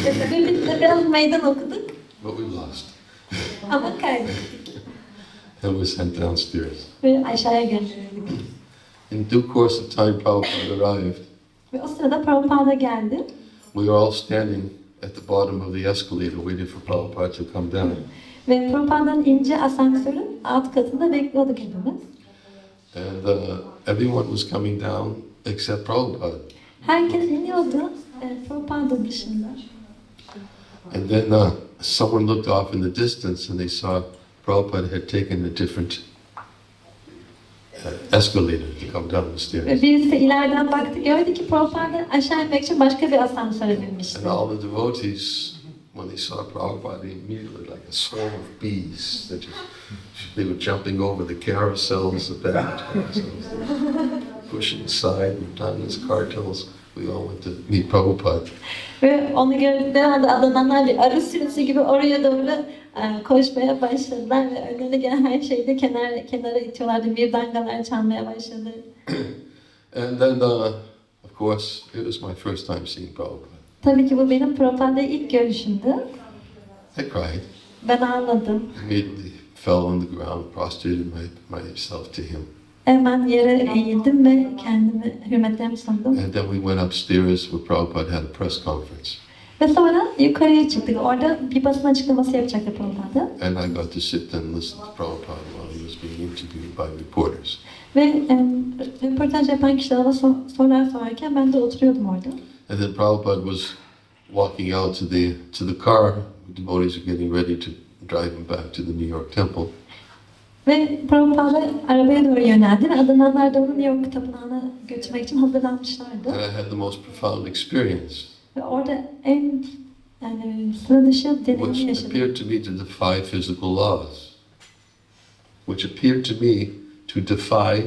Ve biz de biraz meydan okuduk but we lost. ama kaybettik. And we sent downstairs. Ve aşağıya gönderildik. In due course of time, Prabhupada arrived. Ve o sırada Prabhupada geldi. We were all standing at the bottom of the escalator waiting for Prabhupada to come down. Ve Prabhupa'nın ince asansörün alt katında bekliyorduk hepimiz. And everyone was coming down except Prabhupada. Herkes iniyordu, Prabhupada dışında. And then someone looked off in the distance and they saw Prabhupada had taken a different escalator to come down the Ve stairs. birisi ileriden baktı, gördü ki Prabhupada aşağı inmek için başka bir asansöre binmişti. And all the devotees, when they saw Prabhupada, they immediately, like a swarm of bees, they were jumping over the carousels, the baggage carousels, pushing aside Niranjana's cartels. We all went to meet Prabhupada. Ve onu gördükleri anda adananlar bir arı sürüsü gibi oraya doğru koşmaya başladılar ve önlerine gelen her şeyi de kenara itiyorlardı. Mirdangalar çalmaya başladı. And then, of course, it was my first time seeing Prabhupada. Tabii ki bu benim Prabhupa'da ilk görüşümdü. I cried. Ben ağladım. Immediately fell on the ground, prostrated myself to him. Hemen yere eğildim ve kendimi hürmetlerimi sundum. And then we went upstairs where Prabhupada had a press conference. Ve sonra yukarıya çıktık. Orada bir basın açıklaması yapacaktı Prabhupada. And I got to sit and listen to Prabhupada while he was being interviewed by reporters. Ve röportaj yapan kişiler ona sorular sorarken ben de oturuyordum orada. And then Prabhupada was walking out to the car. The devotees were getting ready to drive him back to the New York temple. Ve Prabhupada arabaya doğru yöneldi ve adananlar da onu New York tapınağına götürmek için hazırlanmışlardı. And I had the most profound experience, Ve orada en sıra dışı deneyimi which yaşadım. appeared to me to defy physical laws. Which appeared to me to defy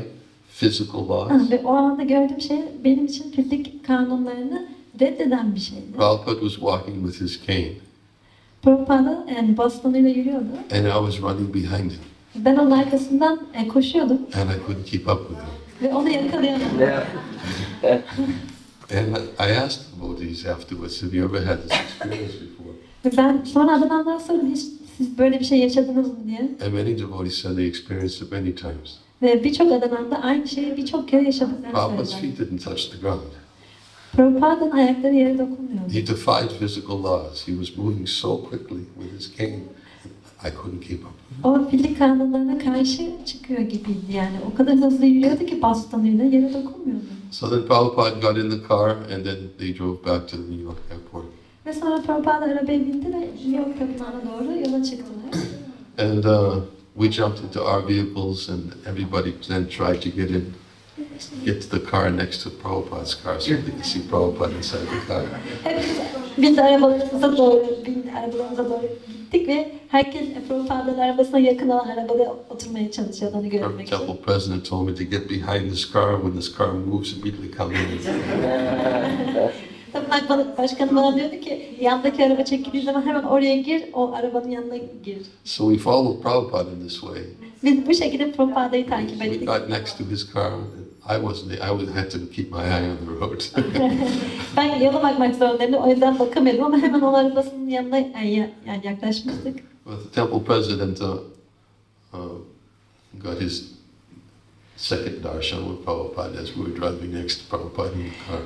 physical laws. Ve o anda gördüğüm şey benim için fizik kanunlarını reddeden bir şeydi. Prabhupada was walking with his cane, Prabhupada bastonuyla yürüyordu. and I was running behind him. Ben onun arkasından koşuyordum and I couldn't keep up with him. ve onu yakalayamadım. And I asked the devotees afterwards, have you ever had this experience before? Ve ben sonra adamdan sordum, hiç siz böyle bir şey yaşadınız mı diye. And many devotees said they experienced it many times. Ve birçok adanan da aynı şeyi birçok kere yaşadıklarını Prabhupada's söylediler. feet didn't touch the ground. Prabhupa'nın ayakları yere dokunmuyordu. He defied physical laws. He was moving so quickly with his cane, I couldn't keep up. O fizik kanunlarına karşı çıkıyor gibiydi yani. O kadar hızlı yürüyordu ki bastonuyla yere dokunmuyordu. So then Prabhupada got in the car and then they drove back to the New York airport. Ve sonra Prabhupada arabaya bindi ve New York tapınağına doğru yola çıktılar. And we jumped into our vehicles and everybody then tried to get to the car next to Prabhupada's car so they could see Prabhupada inside the car. Biz de arabalarımıza doğru gittik ve herkes Prabhupa'nın arabasına yakın olan arabada oturmaya çalışıyordu onu Our görmek için. temple president told me to get behind this car. When this car moves, immediately come in. Tapınak başkanı bana diyordu ki yandaki araba çekildiği zaman hemen oraya gir, o arabanın yanına gir. So we followed Prabhupada in this way. Biz bu şekilde Prabhupa'yı takip We ettik. got next to his car. I had to keep my eye on the road. Ben yola bakmak zorundaydım, o yüzden bakamıyordum ama hemen onun arabasının yanına yani yaklaşmıştık. But the temple president got his second darshan with Prabhupada as we were driving next to Prabhupada in the car.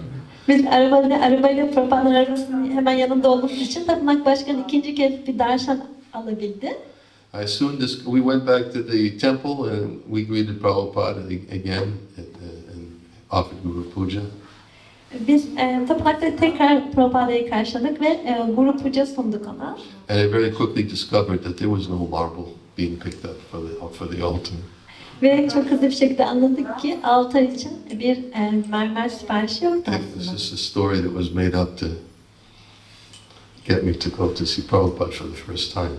Biz arabayla Prabhupa'nın arabasının hemen yanında olduğumuz için tapınak başkanı ikinci kez bir darshan alabildi. We went back to the temple and we greeted Prabhupada again and offered Guru Puja. Biz tapınakta tekrar Prabhupa'yı karşıladık ve Guru Puja sunduk ona. And I very quickly discovered that there was no marble being picked up for the altar. Ve çok hızlı bir şekilde anladık ki altar için bir mermer siparişi yoktu This aslında. is a story that was made up to get me to go to see Prabhupada for the first time.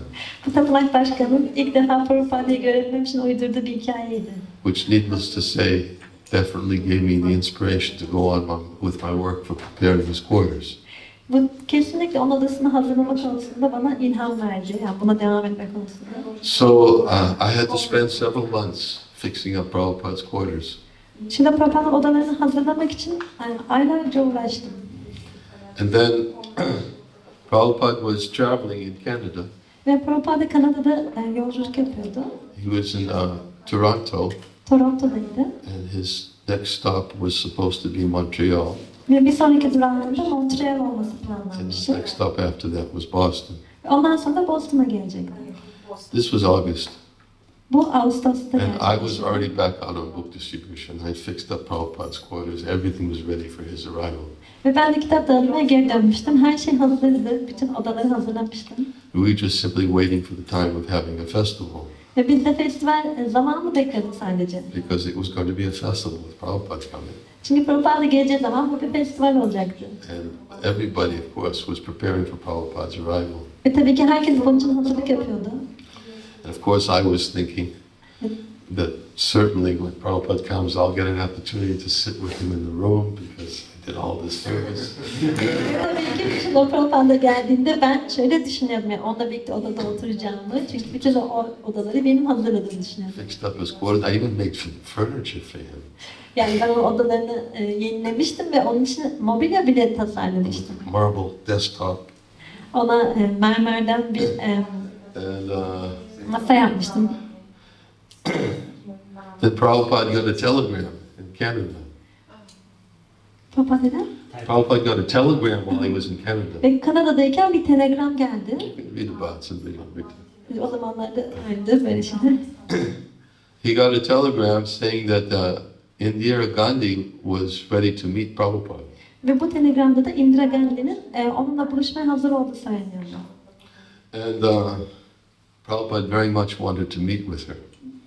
Bu tapınak başkanının ilk defa Prabhupa'yı görebilmem için uydurduğu bir hikayeydi. Which, needless to say, definitely gave me the inspiration to go on with my work for preparing his quarters. Bu kesinlikle onun odasını hazırlama konusunda bana ilham verdi. Yani buna devam etme konusunda. So I had to spend several months fixing up Prabhupada's quarters. Şimdi Prabhupa'nın odalarını hazırlamak için aylarca uğraştım. And then Prabhupada was traveling in Canada. Ve Prabhupada Kanada'da yolculuk yapıyordu. He was in Toronto, Toronto'daydı. and his next stop was supposed to be Montreal, Ve bir sonraki durağında Montreal olması and his planlanmıştı. next stop after that was Boston. Ondan sonra da Boston'a gelecekti. This was August, Bu Ağustos'ta and I was gerçekleşti. already back out on book distribution. I fixed up Prabhupada's quarters. Everything was ready for his arrival. Ve ben de kitap dağıtmaya geri dönmüştüm. Her şey hazırdı. Bütün odaları hazırlamıştım. We were just simply waiting for the time of having a festival, Ve biz de festival zamanı bekledik sadece. because it was going to be a festival with Prabhupada coming. Çünkü Prabhupada geleceği zaman bu bir festival olacaktı. And everybody, of course, was preparing for Prabhupada's arrival. Ve tabii ki herkes bunun için hazırlık yapıyordu. And of course, I was thinking that certainly when Prabhupada comes, I'll get an opportunity to sit with him in the room because I did all this service. Ve tabii ki şimdi o Prabhupada geldiğinde ben şöyle düşünüyordum. Yani onunla birlikte odada oturacağımı. Çünkü bütün o odaları benim hazırladığımı düşünüyordum. Fixed up his quarters. I even made furniture for him. Yani ben o odalarını yenilemiştim ve onun için mobilya bile tasarlamıştım. Marble desktop. Ona mermerden bir And masa yapmıştım. then Prabhupada got a telegram in Canada. Prabhupa'dan. Prabhupada got a telegram while he was in Canada. Ve Kanada'dayken bir telegram geldi. You can read about it a little bit. O zamanlarda öyleydi böyle şeyler. He got a telegram saying that Indira Gandhi was ready to meet Prabhupada. Ve bu telegramda da Indira Gandhi'nin onunla buluşmaya hazır olduğu söyleniyordu. And Prabhupada very much wanted to meet with her,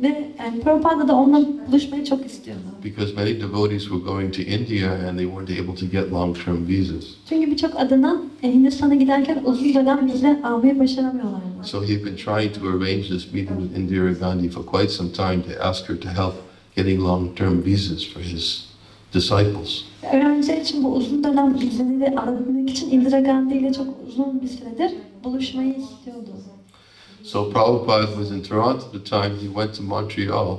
Ve Prabhupada da onunla buluşmayı çok istiyordu. because many devotees were going to India and they weren't able to get long-term visas. Çünkü birçok adına Hindistan'a giderken uzun dönem vize almayı başaramıyorlardı. So he'd been trying to arrange this meeting with Indira Gandhi for quite some time to ask her to help getting long-term visas for his disciples. Öğrenciler için bu uzun dönem vizeleri alabilmek için Indira Gandhi ile çok uzun bir süredir buluşmayı istiyordu. So Prabhupada was in Toronto at the time. He went to Montreal.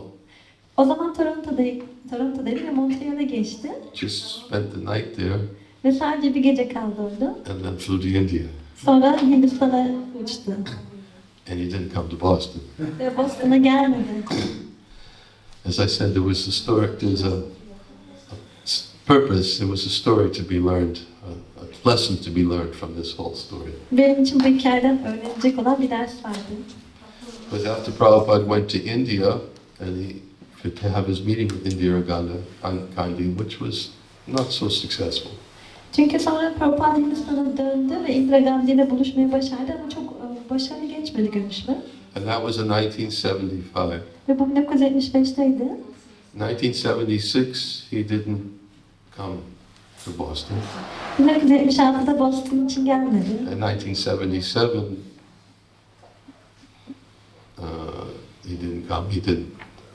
O zaman Toronto'daydı ve Montreal'a geçti. Just spent the night there. Ve sadece bir gece kaldı orada. And then flew to India. Sonra Hindistan'a uçtu. And he didn't come to Boston. Ve Boston'a gelmedi. As I said, there was a story, there's a purpose, there was a story to be learned, a lesson to be learned from this whole story. Benim için bu hikayeden öğrenecek olan bir ders vardı. Because after Prabhupada went to India, and he could have his meeting with Indira Gandhi, which was not so successful. Çünkü sonra Prabhupada Hindistan'a döndü ve Indira Gandhi ile buluşmayı başardı ama çok başarılı geçmedi görüşme. And that was in 1975. Ve bu 1975'teydi. 1976, he didn't come to Boston. 1976'da Boston için gelmedi. In 1977, he didn't come.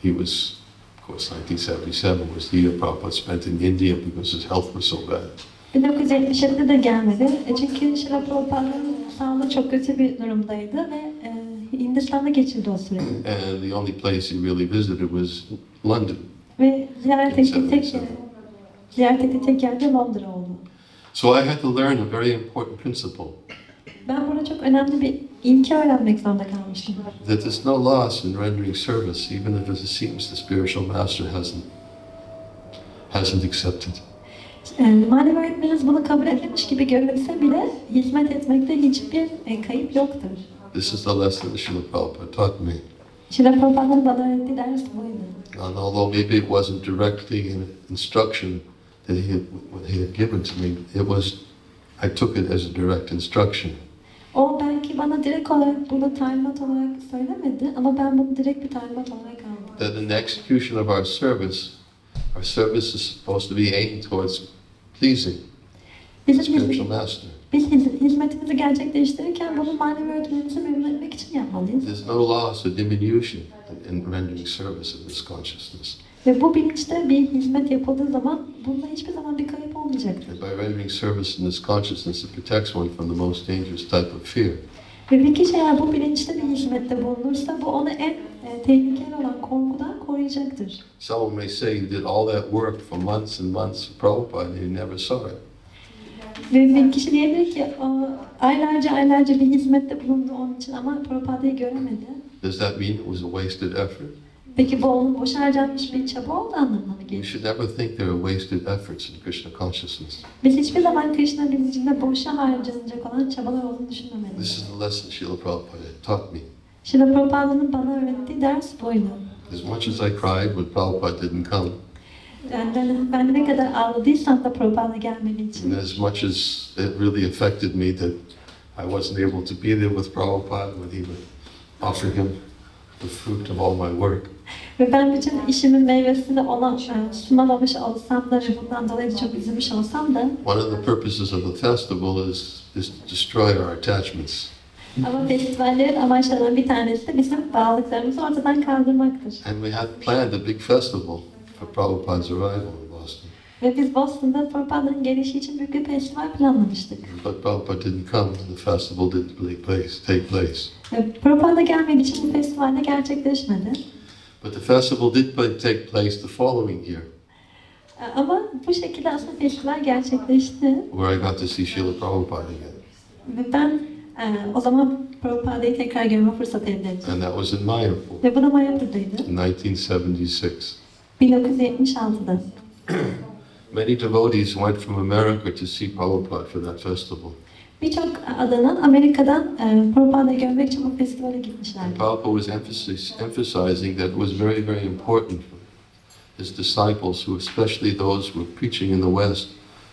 He was, of course, 1977 was the year Prabhupada spent in India because his health was so bad. 1977'de de gelmedi. Çünkü Srila Prabhupa'nın sağlığı çok kötü bir durumdaydı ve Hindistan'da geçirdi o süreyi. And the only place he really visited was London. Ve ziyaret ettiği tek yer de Londra oldu. So I had to learn a very important principle. Ben burada çok önemli bir ilke öğrenmek zorunda kalmıştım. That there's no loss in rendering service, even if it seems the spiritual master hasn't accepted. Manevi öğretmeniniz bunu kabul etmemiş gibi görünse bile hizmet etmekte hiçbir kayıp yoktur. This is the lesson that Srila Prabhupada taught me. Srila Prabhupa'nın bana öğrettiği ders buydu. And although maybe it wasn't directly an instruction that he had given to me, I took it as a direct instruction. O belki bana direkt olarak bunu talimat olarak söylemedi ama ben bunu direkt bir talimat olarak aldım. That in the execution of our service is supposed to be aimed towards pleasing the spiritual master. Biz hizmetimizi gerçekleştirirken bunu manevi öğretmenimizi memnun etmek için yapmalıyız. There's no loss or diminution in rendering service in this consciousness. Ve bu bilinçte bir hizmet yapıldığı zaman bunda hiçbir zaman bir kayıp olmayacaktır. And by rendering service in this consciousness, it protects one from the most dangerous type of fear. Ve bir kişi eğer bu bilinçte bir hizmette bulunursa bu onu en tehlikeli olan korkudan koruyacaktır. Someone may say you did all that work for months and months for Prabhupada and you never saw it. Ve bir kişi diyebilir ki aylarca bir hizmette bulundu onun için ama Prabhupa'yı göremedi. Does that mean it was a wasted effort? Peki bu onun boşa harcanmış bir çaba oldu anlamına mı We geliyor? should never think there are wasted efforts in Krishna consciousness. Biz hiçbir zaman Krishna bilincinde boşa harcanacak olan çabalar olduğunu düşünmemeliyiz. This is the lesson Srila Prabhupada taught me. Srila Prabhupa'nın bana öğrettiği ders buydu. As much as I cried when Prabhupada didn't come, Ben ne kadar ağladıysam da Prabhupada gelmediği için. and as much as it really affected me that I wasn't able to be there with Prabhupada when he would offer him the fruit of all my work. Ve ben bütün işimin meyvesini ona sunamamış olsam da ve bundan dolayı çok üzülmüş olsam da One of the purposes of the festival is to destroy our attachments. ama festivallerin amaçlarından bir tanesi de bizim bağlılıklarımızı ortadan kaldırmaktır. And we had planned a big festival for Prabhupada's arrival in Boston. Ve biz Boston'da Prabhupa'nın gelişi için büyük bir festival planlamıştık. But Prabhupada didn't come and the festival didn't really take place. Ve Prabhupada gelmediği için bu festival de gerçekleşmedi. But the festival did take place the following year, Ama bu şekilde aslında festival gerçekleşti. where I got to see Srila Prabhupada again. Ve ben o zaman Prabhupa'yı tekrar görme fırsatı elde ettim. And that was in Mayapur Ve bu da Mayapur'daydı. in 1976. 1976'da. Many devotees went from America to see Prabhupada for that festival. Birçok adadan Amerika'dan Prabhupa'yı görmek için bu festivale gitmişlerdi. And Prabhupada was emphasizing that it was very, very important for his disciples, who especially those who were preaching in the West,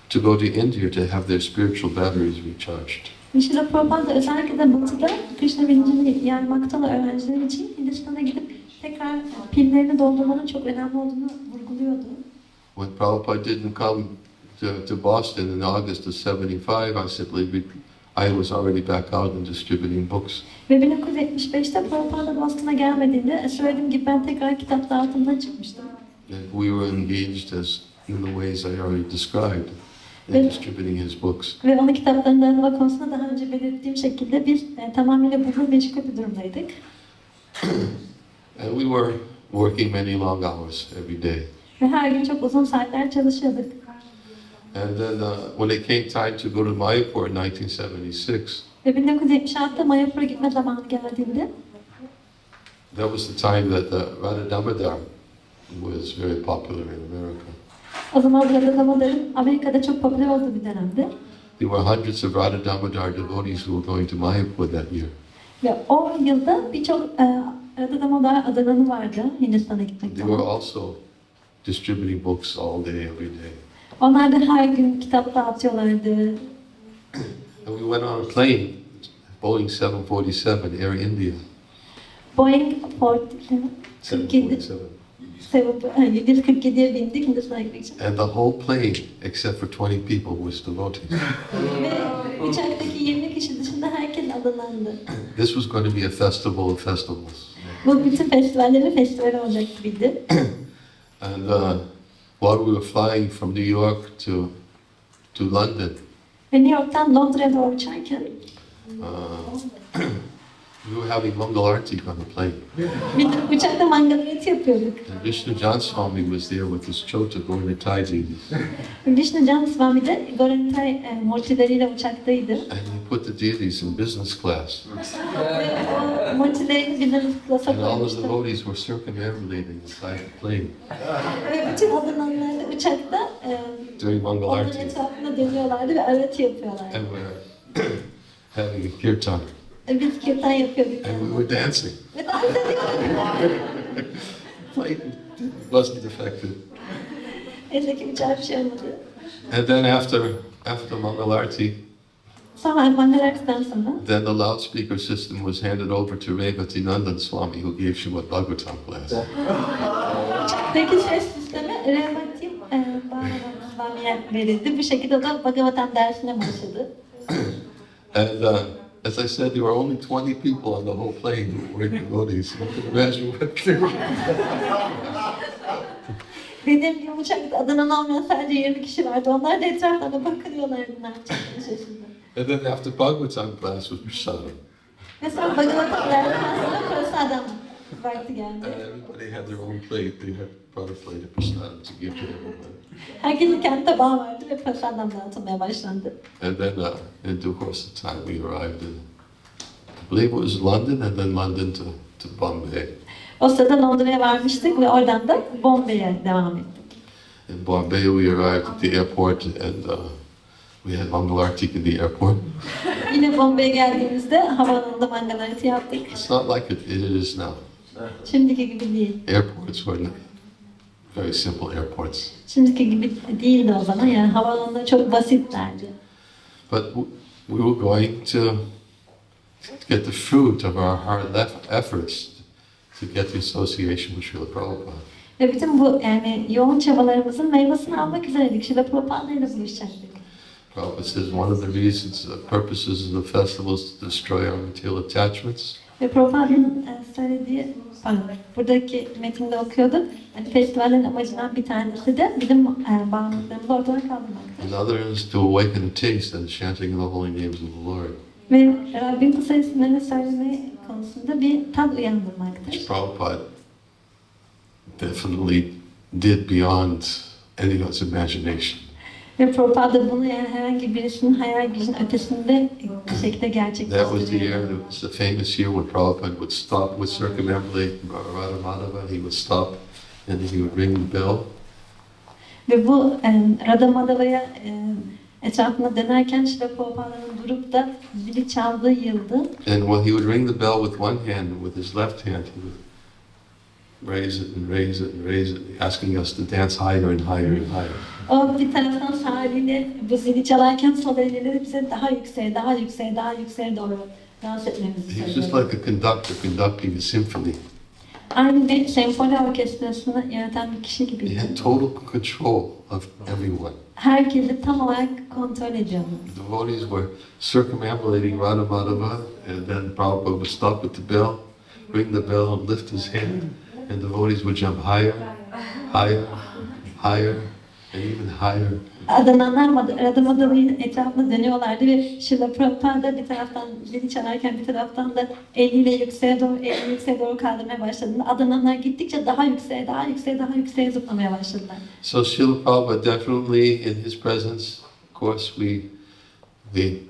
to go to India to have their spiritual batteries recharged. Srila Prabhupada özellikle de Batı'da Krishna bilincini yaymakta olan öğrenciler için Hindistan'a gidip tekrar pillerini doldurmanın çok önemli olduğunu vurguluyordu. When Prabhupada didn't come to Boston in August of 75, I was already back out and distributing books. Ve 1975'te Prabhupada Boston'a gelmediğinde söylediğim gibi ben tekrar kitap dağıtımına çıkmıştım. And we were engaged as in the ways I already described. and distributing his books. Ve onun kitaplarını dağıtma konusunda daha önce belirttiğim şekilde biz tamamıyla bununla meşgul bir durumdaydık. And we were working many long hours every day. Ve her gün çok uzun saatler çalışıyorduk. And then when it came time to go to Mayapur in 1976, Ve 1976'da Mayapur'a gitme zamanı geldiğinde that was the time that Radha Damodar was very popular in America. o zaman Radha Damodar'ın Amerika'da çok popüler olduğu bir dönemde. There were hundreds of Radha Damodar devotees who were going to Mayapur that year. Ve o yılda birçok Radha Damodar adananı vardı Hindistan'a gitmek They were için. also distributing books all day, every day. Onlar da her gün kitap dağıtıyorlardı. And we went on a plane, Boeing 747, Air India. Boeing 47, 747'ye bindik Hindistan'a gitmek için. And the whole plane, except for 20 people, was devotees. Ve uçaktaki 20 kişi dışında herkes adanandı. This was going to be a festival of festivals. Bu bütün festivallerin festivali olacaktı bildi. And while we were flying from New York to London, Ve New York'tan Londra'ya doğru uçarken we were having Mangal Arati on the plane. biz uçakta mangalareti yapıyorduk. And Niranjana Svami was there with his chota Govinda. Niranjana Svami de Goranga mortileriyle uçaktaydı. And he put the deities in business class. Ve o mortilerini business class'a And all the koymuştu. devotees were circumambulating inside the plane Ve bütün adananlar da uçakta during Mangal onun Arati. etrafında dönüyorlardı ve arati yapıyorlardı. And we were having a kirtan. Biz kirtan yapıyorduk. And we were dancing. Ve dans ediyorduk. Plane wasn't affected. Eldeki uçağa bir şey olmadı. And then after Mangal Arati, Sonra mangalareti'den sonra then the loudspeaker system was handed over to Vedik Swami, who gave Srimad Bhagavatam class. uçaktaki ses sistemi Revati Svami'ye verildi. Bu şekilde o da Bhagavatam dersine başladı. And as I said, there were only 20 people on the whole plane who were devotees. You can imagine what they were. Dediğim gibi uçakta Adana'nın olmayan sadece 20 kişi vardı. Onlar da etraflarına bakıyorlardı ne yapacaklarını şaşırdı. And then after Bhagavatam class was prasadam. Ve sonra Bhagavatam dersinden sonra prasadam vakti geldi. And everybody had their own plate. They had brought a plate of prasadam to give to everyone. Herkesin kendi tabağı vardı ve prasadam dağıtılmaya başlandı. And then in due course of time we arrived in, I believe it was London, and then London to Bombay. O sırada Londra'ya varmıştık ve oradan da Bombay'e devam ettik. In Bombay we arrived at the airport, and we had Mangal Arati in the airport. Yine Bombay'e geldiğimizde havaalanında mangalareti yaptık. It's not like it is now. Şimdiki gibi değil. Airports were very simple airports. Şimdiki gibi değildi o zaman. Yani havaalanında çok basitlerdi. But we were going to get the fruit of our hard efforts to get the association with Srila Prabhupada. Ve bütün bu yani yoğun çabalarımızın meyvesini almak üzereydik. Srila Prabhupada ile buluşacaktık. Prabhupada says one of the reasons, the purposes of the festivals to destroy our material attachments. Ve Prabhupa'nın söylediği, buradaki metinde okuyorduk. Yani festivallerin amacından bir tanesi de bizim bağımlılıklarımızı ortadan kaldırmaktır. Another is to awaken a taste and chanting the holy names of the Lord. Ve Rabbin kutsal isimlerini söyleme konusunda bir tat uyandırmaktır. Which Prabhupada definitely did beyond anyone's imagination. Ve Prabhupada bunu yani herhangi birisinin hayal gücünün ötesinde bir şekilde That was the gerçekleştiriyor. year, it was the famous year when Prabhupada would stop, would circumambulate Radhamadava, he would stop and then he would ring the bell. Ve bu Radha Madhava'ya etrafında dönerken Srila Prabhupa'nın durup da zili çaldığı yıldı. And when he would ring the bell with one hand and with his left hand, he would raise it and raise it and raise it, asking us to dance higher and higher and higher. O bir taraftan sağ eliyle bu zili çalarken sol eliyle de bize daha yükseğe, daha yükseğe, daha yükseğe doğru dans etmemizi He was söylüyordu. just like a conductor conducting a symphony. Aynı bir senfoni orkestrasını yöneten bir kişi He gibiydi. had total control of everyone. Herkesi tam olarak kontrol ediyordu. The devotees were circumambulating Radhamadava, and then Prabhupada would stop at the bell, ring the bell and lift his hand, and the devotees would jump higher, higher, higher, and even higher, and adananlar adım adamın etrafında dönüyorlardı ve Srila Prabhupada bir taraftan zili çalarken bir taraftan da eliyle yükseğe doğru kaldırmaya başladığında adananlar gittikçe daha yükseğe zıplamaya başladılar. So Srila Prabhupada definitely in his presence, of course, we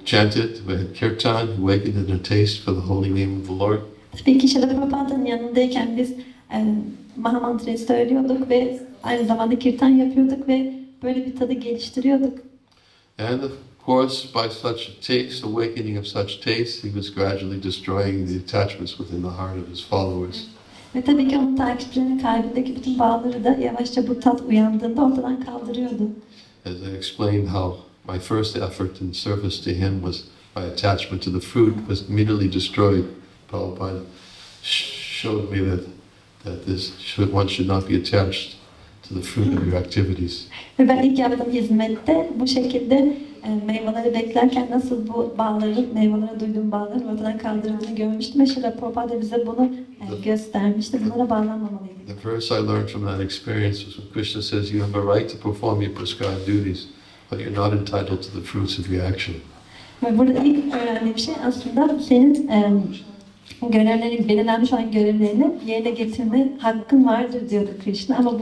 chanted, we had kirtan, awakened a taste for the holy name of the Lord. Tabii ki Srila Prabhupāda'nın yanındayken biz Mahamantra'yı söylüyorduk ve aynı zamanda kirtan yapıyorduk ve böyle bir tadı geliştiriyorduk. And of course, by such a taste, awakening of such taste, he was gradually destroying the attachments within the heart of his followers. Ve tabii ki onun takipçilerinin kalbindeki bütün bağları da yavaşça bu tat uyandığında ortadan kaldırıyordu. As I explained how my first effort in service to him was my attachment to the fruit was immediately destroyed. Prabhupada showed me that one should not be attached to the fruit of your activities. Ve ben ilk yaptığım hizmette bu şekilde meyveleri beklerken nasıl bu bağların, meyvelere duyduğum bağların ortadan kaldırıldığını görmüştüm. Ve Srila Prabhupada bize bunu göstermişti. Bunlara bağlanmamalıydık. The verse I learned from that experience was when Krishna says you have a right to perform your prescribed duties, but you're not entitled to the fruits of your action. Ve burada ilk öğrendiğim şey aslında senin görevlerin, belirlenmiş olan görevlerini yerine getirme hakkın vardır diyordu Krishna. Ama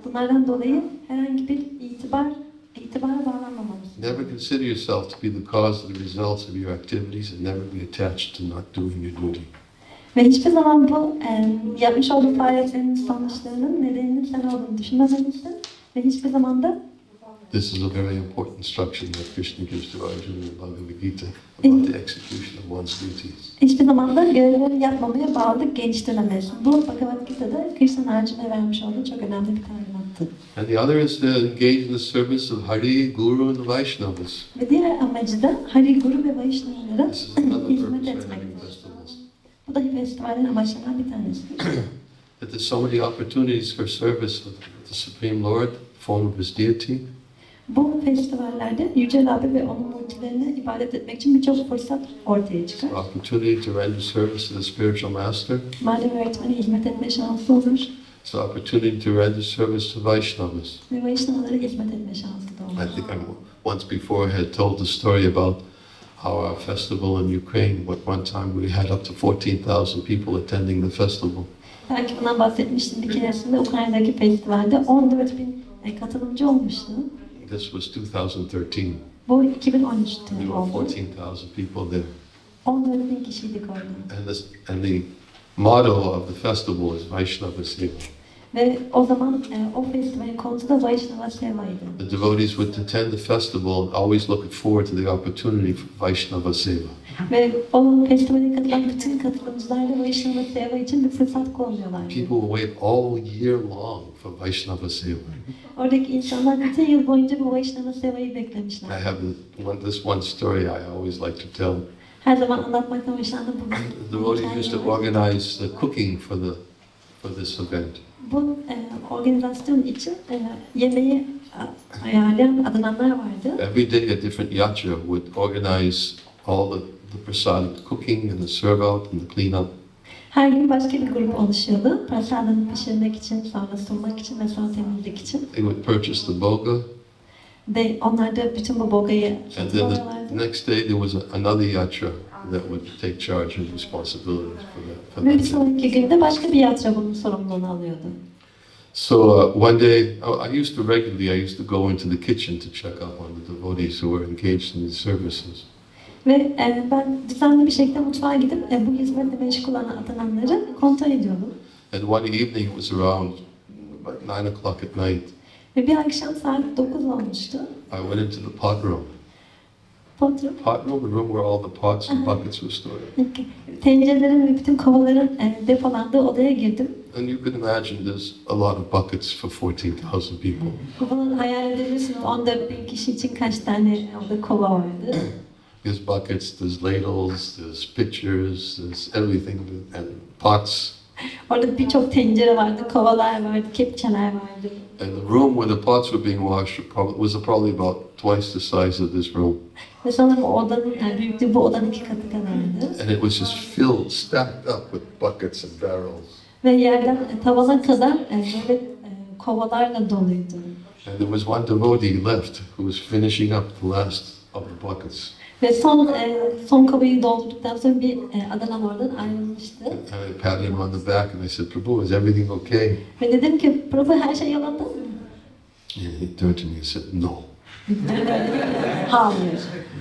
bunlardan dolayı herhangi bir itibara bağlanmamalısın. Never consider yourself to be the cause of the results of your activities and never be attached to not doing your duty. Ve hiçbir zaman bu yapmış olduğu faaliyetlerin sonuçlarının nedeninin sen olduğunu düşünmemelisin. Ve hiçbir zaman da This is a very important instruction that Krishna gives to Arjuna in Bhagavad Gita about the execution of one's duties. hiçbir zaman da görevleri yapmamaya bağlılık geliştiremelisin. Bu Bhagavad Gita'da Krishna'nın Arjuna'ya vermiş olduğu çok önemli bir talimattır. And the other is to engage in the service of Hari, Guru, and the Vaishnavas. Ve diğer amacı da Hari, Guru ve Vaishnavalara This is another hizmet purpose for having etmektir. festivals. Bu da festivalin amaçlarından bir tanesi. That there's so many opportunities for service of the Supreme Lord, form of His deity. Bu festivallerde Yüce Rabbi ve onun multilerine ibadet etmek için birçok fırsat ortaya çıkar. Opportunity to render service to the spiritual master. Manevi öğretmene hizmet etme şansı olur. It's an opportunity to render service to Vaishnavas. Ve Vaishnavalara hizmet etme şansı da olur. I think I once before had told the story about how our festival in Ukraine, one time we had up to 14,000 people attending the festival. Belki bundan bahsetmiştim bir keresinde Ukrayna'daki festivalde 14.000 katılımcı olmuştu. This was 2013. Bu 2013'te There were oldu. 14,000 people there. 14.000 kişiydik orada. And the motto of the festival is Vaishnava Seva. Ve o zaman o festivalin konusu da Vaishnava Seva'ydı. The devotees would attend the festival always looking forward to the opportunity for Vaishnava Seva. Ve o festivale katılan bütün katılımcılar da Vaishnava Seva için bir fırsat kolluyorlar. People will wait all year long for Vaishnava Seva. Oradaki insanlar bütün yıl boyunca bu Vaishnava Seva'yı beklemişler. I have this one story I always like to tell. Her zaman anlatmaktan hoşlandığım bu The devotees used to organize the cooking for this event. Bu organizasyon için yemeği ayarlayan adananlar vardı. Every day a different yatra would organize all the prasadam cooking and the serve out and the clean up. Her gün başka bir grup oluşuyordu. Prasadını pişirmek için, sonra sunmak için ve sonra temizlik için. They would purchase the boga. Onlar da bütün bu bogayı And satın then alıyorlardı. the next day there was another yatra that would take charge and responsibilities for Ve bir that. sonraki günde başka bir yatra bunun sorumluluğunu alıyordu. So one day, I used to go into the kitchen to check up on the devotees who were engaged in these services. Ve ben düzenli bir şekilde mutfağa gidip bu hizmetle meşgul olan adananları kontrol ediyordum. And one evening it was around about 9 o'clock at night. Ve bir akşam saat 9 olmuştu. I went into the pot room. Pot Pot room, the room where all the pots and buckets were stored. tencerelerin ve bütün kovaların depolandığı odaya girdim. And you can imagine there's a lot of buckets for 14,000 people. Bunu hayal edebilirsiniz. 14.000 kişi için kaç tane orada kova vardı. There's buckets, there's ladles, there's pitchers, there's everything, and pots. Orada birçok tencere vardı, kovalar vardı, kepçeler vardı. And the room where the pots were being washed was probably about twice the size of this room. Ve sanırım o odanın büyüklüğü bu odanın 2 katı kadardı. And it was just filled, stacked up with buckets and barrels. Ve yerden tavana kadar böyle kovalarla doluydu. And there was one devotee left who was finishing up the last of the buckets. Ve son kovayı doldurduktan sonra bir adalan oradan ayrılmıştı. And I patted him on the back and I said, Prabhu, is everything okay? Ve dedim ki, Prabhu her şey yolunda mı? And he turned to me and said, no. Hayır.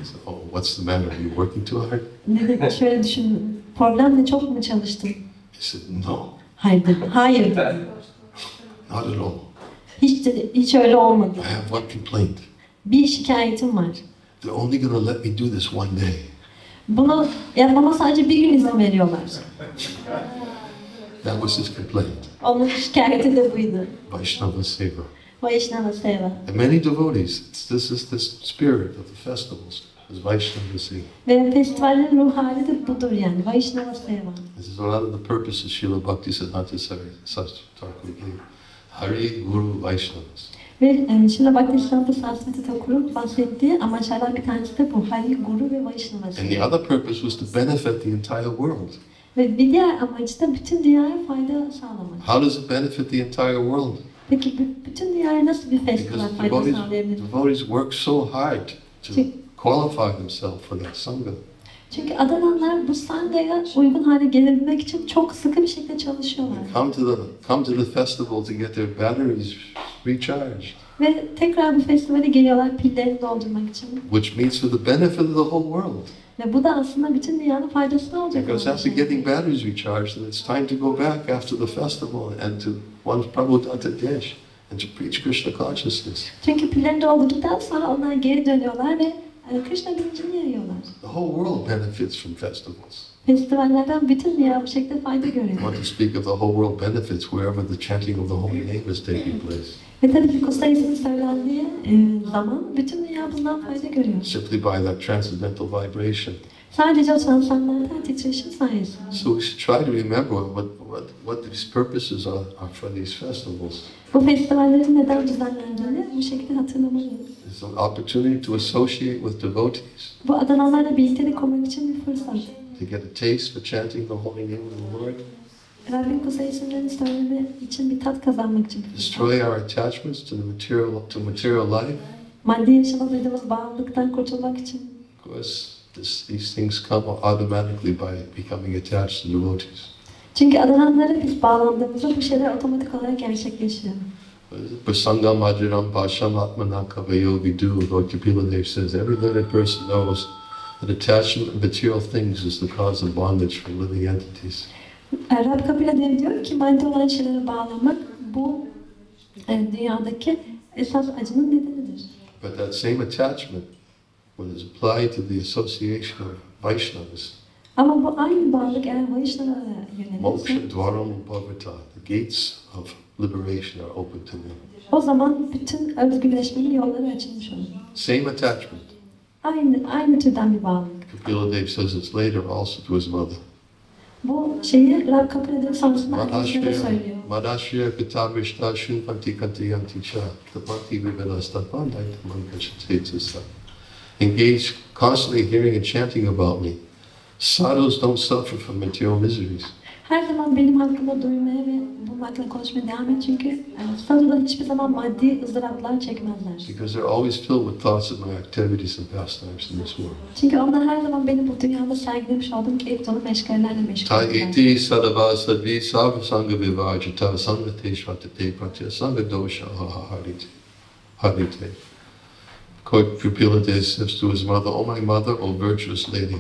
I said, oh, what's the matter? Are you working too hard? Dedi, şöyle düşündüm. Problemle çok mu çalıştın? He said, no, Hayır dedim. Hayır dedim. not at all. Hiç öyle olmadı. I have one complaint. Bir şikayetim var. They're only going to let me do this one day. Bunu yapmama sadece bir gün izin veriyorlar. That was his complaint. Onun şikayeti de buydu. Vaishnava Seva. Vaishnava Seva. And many devotees, this is the spirit of the festivals, is Vaishnava Seva. Ve festivallerin ruh hali de budur yani. Vaishnava Seva. This is one of the purposes Srila Bhakti Siddhanta Sarasvati gave. Hari Guru Vaishnavas. Ve Srila Bhakti Siddhanta Sarasvati Thakur'un bahsettiği amaçlardan bir tanesi de bu. Hari, Guru ve Vaishnava Seva. And the other purpose was to benefit the entire world. Ve bir diğer amaç da bütün dünyaya fayda sağlamak. How does it benefit the entire world? Peki bütün dünyaya nasıl bir festival Because fayda sağlayabilir? devotees work so hard to qualify themselves for that sangha. Çünkü adalanlar bu sangaya uygun hale gelebilmek için çok sıkı bir şekilde çalışıyorlar. Come to the festival to get their batteries recharged. Ve tekrar bu festivale geliyorlar pillerini doldurmak için. Which means for the benefit of the whole world. Ve bu da aslında bütün dünyanın faydasına olacak. Because after getting batteries recharged, then it's time to go back after the festival and to one's Prabhupada Desh and to preach Krishna consciousness. Çünkü pillerini doldurduktan sonra onlar geri dönüyorlar ve Krishna bilincini yayıyorlar. The whole world benefits from festivals. Festivallerden bütün dünya bu şekilde fayda görüyor. I want to speak of the whole world benefits wherever the chanting of the holy name is taking place. Ve tabii ki kutsal ismin söylendiği zaman bütün dünya bundan fayda görüyor. Simply by that transcendental vibration. Sadece o transcendental titreşim sayesinde. So we should try to remember what these purposes are for these festivals. Bu festivallerin neden düzenlendiğini bu şekilde hatırlamalıyız. It's an opportunity to associate with devotees. Bu adalanlarla birlikte de koymak için bir fırsat. To get a taste for chanting the holy name of the Lord. Rabbin kutsal isimlerini söyleme için bir tat kazanmak için. Destroy our attachments to material life. Maddi yaşama duyduğumuz bağımlılıktan kurtulmak için. Of course, these things come automatically by becoming attached to devotees. Çünkü adalanlara biz bağlandığımızda bu şeyler otomatik olarak gerçekleşiyor. Prasangam Ajaram Pasham Atmanan Kavayo Vidu, Lord Kapila Dev says, every learned person knows that attachment to material things is the cause of bondage for living entities. Rab Kapila Dev diyor ki maddi olan şeylere bağlanmak bu dünyadaki esas acının nedenidir. But that same attachment, when it's applied to the association of Vaishnavas, ama bu aynı bağlılık eğer Vaishnava'ya Moksha yönelirse, Dwaram Bhavata, the gates of liberation are open to them. o zaman bütün özgürleşmenin yolları açılmış olur. Same attachment. Aynı türden bir bağlılık. Kapila Dev says it's later also to his mother. Bu şeyi Rab Kapila Dev sonrasında annesine de söylüyor. Madashriya Pitamrishta Shunpanti Kantiyanti Cha Tapanti Vivedastapandai Tamankachatetasa. Engage constantly hearing and chanting about me. Sadhus don't suffer from material miseries. Her zaman benim hakkımda duymaya ve bunun hakkında konuşmaya devam et çünkü sadhular hiçbir zaman maddi ızdıraplar çekmezler. Because they're always filled with thoughts of my activities and pastimes in this world. Çünkü onlar her zaman benim bu dünyada sergilemiş olduğum keyif dolu meşgalelerle meşgul ediyorlar. Taiti sadava sadvi sarvasanga vivajita sangate shvatate pratya sanga dosha harite. Kapila Dev says to his mother, "Oh my mother, O virtuous lady."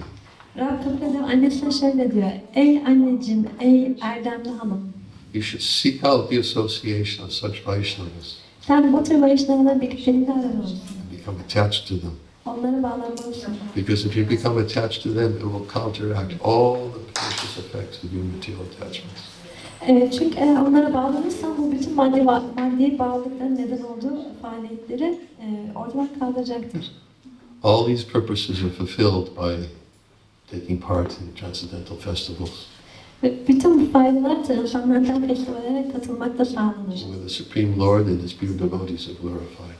Rab Kapila Dev annesine şöyle diyor. Ey anneciğim, ey erdemli hanım. You should seek out the association of such Vaishnavas Sen bu tür Vaishnavaların birlikteliğini ararılısın. and become attached to them. Onlara bağlanmalısın. Because if you become attached to them, it will counteract all the pernicious effects of your material attachments. Çünkü eğer onlara bağlanırsan bu bütün maddi bağlılıkların neden olduğu faaliyetleri ortadan kaldıracaktır. All these purposes are fulfilled by taking part in transcendental festivals. Ve bütün bu faydalar transcendental festivallere katılmakta sağlanır. Where the Supreme Lord and His pure devotees are glorified.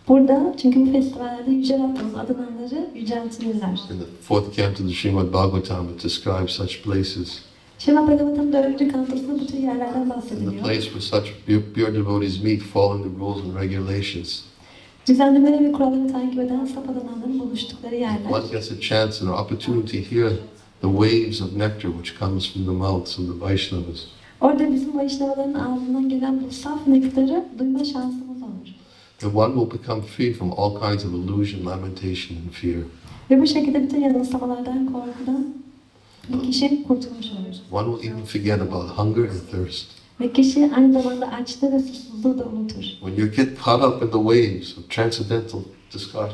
Burada çünkü bu festivallerde Yüce Rabbimiz adınanları yüceltilirler. In the fourth canto of the Srimad Bhagavatam, it describes such places. Srimad Bhagavatam 4. kantasında bu tür yerlerden And the bahsediliyor. place where such pure devotees meet, fall into rules and regulations. Düzenlemeleri ve kuralları takip eden saf adamların buluştukları yerler. One gets a chance and an opportunity to hear the waves of nectar which comes from the mouths of the Vaishnavas. Orada bizim Vaishnavaların ağzından gelen bu saf nektarı duyma şansımız olur. And one will become free from all kinds of illusion, lamentation and fear. Ve bu şekilde bütün yanılsamalardan, korkudan bir kişi kurtulmuş olur. One will even forget about hunger and thirst. Ve kişi aynı zamanda açlığı ve susuzluğu da unutur. When you get caught up in the waves of transcendental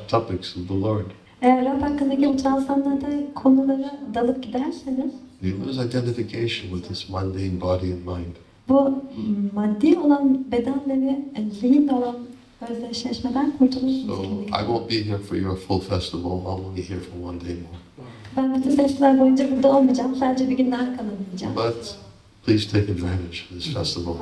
topics of the Lord, Eğer Rab hakkındaki bu transandantal konulara dalıp giderseniz, you lose identification with this mundane body and mind. bu maddi olan bedenle ve zihinle olan özdeşleşmeden kurtulursunuz. So I won't be here for your full festival. I'm only here for one day more. Ben bütün festival boyunca burada olmayacağım. Sadece bir gün daha kalabileceğim. But please take advantage of this festival.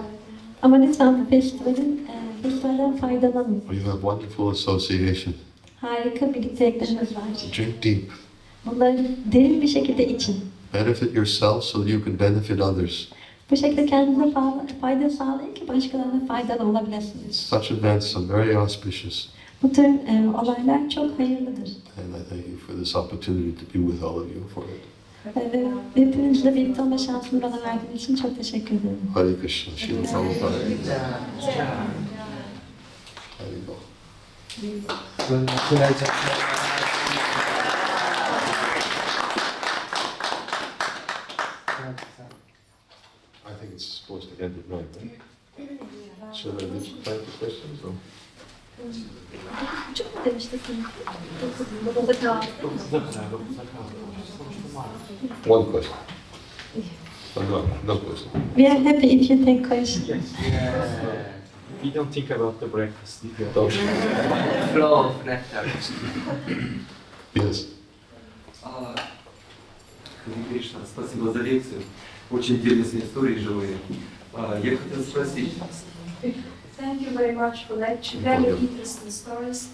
Ama lütfen bu festivalden faydalanın. You have wonderful association. Harika birlikteliklerimiz var. Drink deep. Bunları derin bir şekilde için. Benefit yourself so that you can benefit others. Bu şekilde kendinize fayda sağlayın ki başkalarına faydalı olabilirsiniz. Such events are very auspicious. Bu tür olaylar çok hayırlıdır. And I thank you for this opportunity to be with all of you for it. Ve hepinizle birlikte olma şansını bana verdiğiniz için çok teşekkür ederim. Hare Krishna. Srila Prabhupada. Hare Go. I think it's supposed to end at 9, right? Should I leave time for questions? Or? Çok mu demiştik? One question. No question. We are happy if you take questions. We don't think about the breakfast. Don't. Flow of nectar. Yes. Харе Кришна, спасибо за лекцию. Очень интересные истории живые. Я хотел спросить. Thank you very much for lecture. Very interesting stories.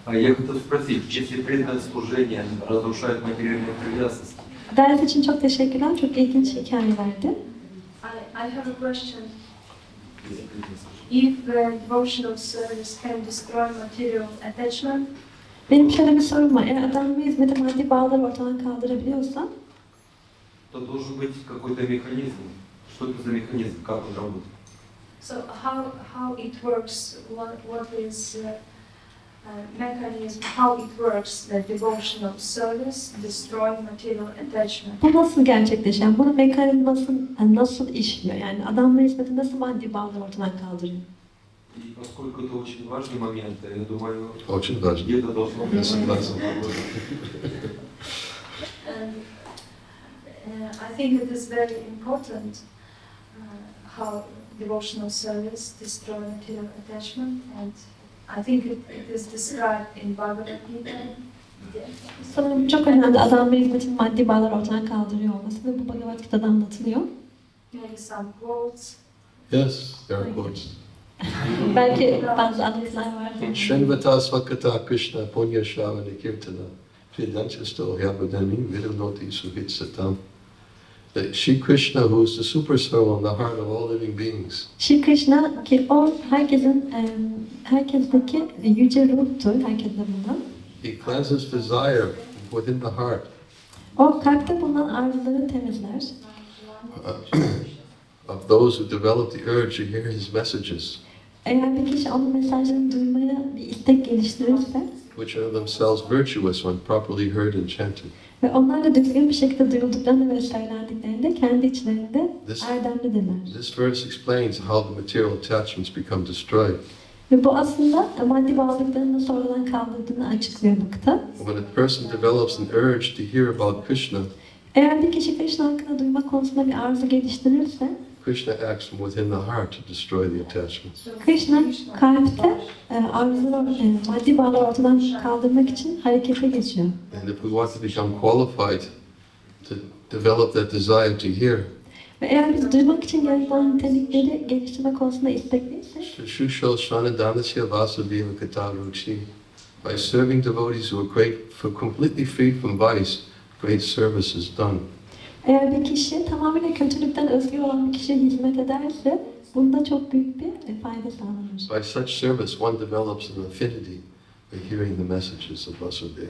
Я хотел спросить, если преданное служение разрушает материальные привязанности, Ders için çok teşekkürler. Çok ilginç hikayelerdi. I have a question. If devotional service can destroy material attachment, Benim şöyle bir sorum var. Eğer adam bir hizmeti maddi bağları ortadan kaldırabiliyorsa, то должен быть какой-то механизм. Что это за механизм? Как он работает? so how it works? What is mechanism? How it works? The devotional service destroy material attachment. bu nasıl gerçekleşiyor? Yani bunun mekanizması nasıl işliyor? Yani adamla hizmeti nasıl maddi bağları ortadan kaldırıyor? И поскольку это очень важный момент, я думаю, Очень важно. где-то должно быть согласие. I think it is very important how devotional service destroy material attachment, and I think it is described in Bhagavad Gita. Sanırım çok önemli adamla hizmetin maddi bağları ortadan kaldırıyor olması ve bu Bhagavad Gita'da anlatılıyor. Maybe some quotes. Yes, there are quotes. Belki bazı anlatılar vardır. Shenvata Svakata Krishna Punya Shravana Kirtana Vedanchasto Yabadani Vidunoti Suhit Satam. Shri Krishna, who is the super soul in the heart of all living beings, Shri Krishna ki o herkesteki yüce ruhtur, herkeste bulunan. he cleanses desire within the heart. O kalpte bulunan arzuları temizler. Of those who develop the urge to hear his messages, Eğer bir kişi onun mesajlarını duymaya bir istek geliştirirse which are themselves virtuous when properly heard and chanted. ve onlar da düzgün bir şekilde duyulduklarında ve söylendiklerinde kendi içlerinde erdemlidirler. This verse explains how the material attachments become destroyed. Ve bu aslında maddi bağlılıkların nasıl oradan kaldırdığını açıklıyor bu kitap. When a person develops an urge to hear about Krishna, Eğer bir kişi Krishna hakkında duyma konusunda bir arzu geliştirirse, Krishna acts from within the heart to destroy the attachments. Krishna kalpte arzuları, maddi bağları ortadan kaldırmak için harekete geçiyor. And if we want to become qualified to develop that desire to hear, Ve eğer biz duymak için gereken nitelikleri geliştirme konusunda istekliysek, Shushol Shanadanasya Vasudeva Katarukshi, by serving devotees who are completely free from vice, great service is done. Eğer bir kişi tamamıyla kötülükten özgür olan bir kişiye hizmet ederse bunda çok büyük bir fayda sağlanır. By such service, one develops an affinity by hearing the messages of Vasudeva.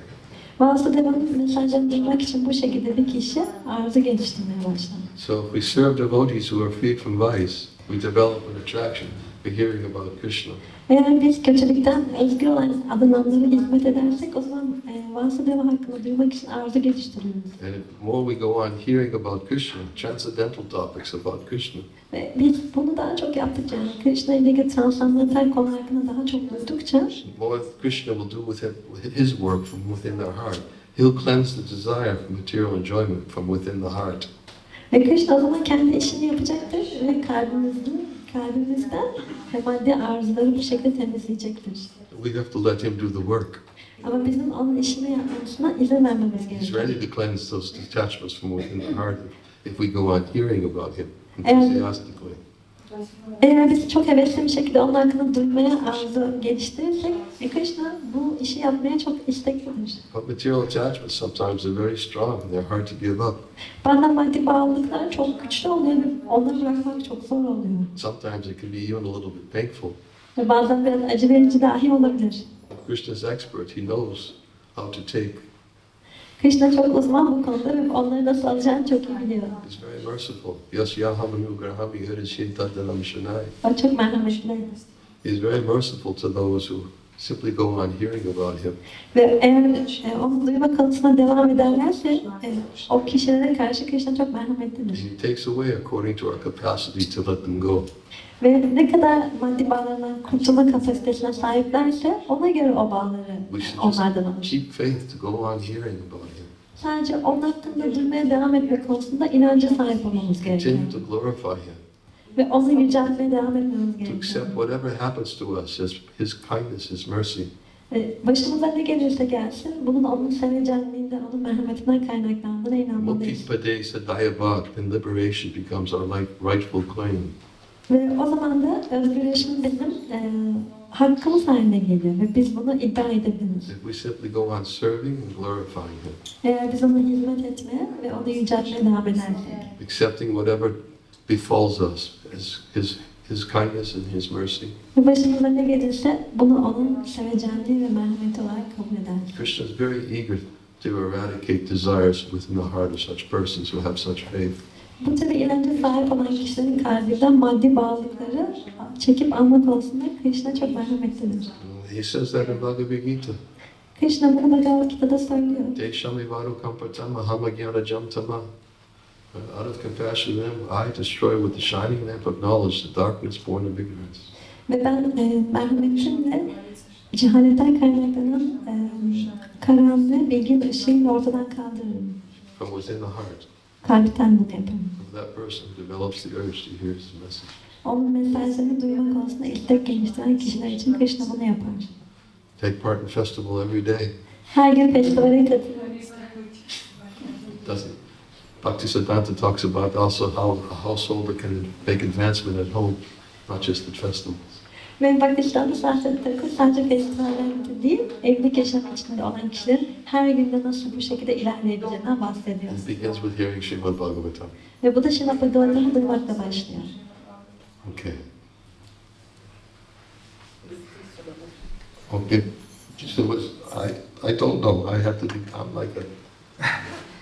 Vasudeva'nın mesajlarını duymak için bu şekilde bir kişi arzu geliştirmeye başlar. So if we serve devotees who are freed from vice, we develop an attraction by hearing about Krishna. Eğer biz kötülükten özgür olan adananlara hizmet edersek o zaman Vasudeva hakkında duymak için arzu geliştiriyoruz. And the more we go on hearing about Krishna, transcendental topics about Krishna, Ve biz bunu daha çok yaptıkça, yani Krishna ile ilgili transandantal konu hakkında daha çok duydukça, the more Krishna will do with his work from within their heart. He'll cleanse the desire for material enjoyment from within the heart. ve Krishna o zaman kendi işini yapacaktır ve kalbimizden maddi arzuları bu şekilde temizleyecektir. We have to let him do the work. Ama bizim onun işini yapmasına izin vermemiz He's gerekiyor. ready to cleanse those detachments from within the heart if we go on hearing about him enthusiastically. Eğer biz çok hevesli bir şekilde onun hakkında duymaya arzu geliştirirsek, Krishna bu işi yapmaya çok isteklidir. But material attachments sometimes are very strong and they're hard to give up. Bazen maddi bağlılıklar çok güçlü oluyor ve onları bırakmak çok zor oluyor. Sometimes it can be even a little bit painful. Ve bazen biraz acı verici dahi olabilir. Krishna's expert. He knows how to take. Krishna çok uzman bu konuda ve onları nasıl alacağını çok iyi biliyor. He's very merciful. Yasyaham grahami harishitadanam shanai. O çok merhametli. He's very merciful to those who simply go on hearing about him. Ve eğer onu duyma konusuna devam ederlerse o kişilere karşı Krishna çok merhametlidir. He takes away according to our capacity to let them go. Ve ne kadar maddi bağlarından kurtulma kapasitesine sahiplerse ona göre o bağları We should onlardan just alır. keep faith to go on hearing about him. Sadece onun hakkında duymaya devam etme konusunda inanca sahip olmamız gerekiyor. Continue to glorify him. Ve onu yüceltmeye devam etmemiz To gerekiyor. accept whatever happens to us as his kindness, his mercy. Başımıza ne gelirse gelsin, bunun onun sevecenliğinden, onun merhametinden kaynaklandığına inanmalıyız. Mukti sadayabhat, and liberation becomes our rightful claim. Ve o zaman da özgürleşme bizim hakkımız haline geliyor ve biz bunu iddia edebiliriz. If we simply go on serving and glorifying him, Eğer biz ona hizmet etmeye ve onu yüceltmeye devam edersek, accepting whatever befalls us as his kindness and his mercy. ve başımıza ne gelirse bunu onun sevecenliği ve merhameti olarak kabul ederiz. Krishna is very eager to eradicate desires within the heart of such persons who have such faith. Bu tür inanca sahip olan kişilerin kalbinden maddi bağlılıkları çekip alma konusunda Krishna çok merhametlidir. He says that in Bhagavad Gita. Krishna bunu Bhagavad Gita'da söylüyor. Deshami varu kampatama hamagyana jamtama. Out of compassion to them, I destroy with the shining lamp of knowledge the darkness born of ignorance. Ve ben merhametimle cehaletten kaynaklanan karanlığı bilginin ışığıyla ortadan kaldırırım. From within the heart. Kalpten bunu yaparım. That person develops the urge to hear his message. Onun mesajlarını duyma konusunda istek geliştiren kişiler için Krishna bunu yapar. Take part in festival every day. Her gün festivale katılır. Doesn't Bhakti Siddhanta talks about also how a householder can make advancement at home, not just at festivals. Ve Bhakti Siddhanta Sarasvati sadece festivallerde değil, evlilik yaşamı içinde olan kişilerin her günde nasıl bu şekilde ilerleyebileceğinden bahsediyor. It begins with hearing Srimad Bhagavatam. Ve bu da Srimad Bhagavatam'ı duymakla başlıyor. Okay. Okay. So I don't know. I have to be. I'm like a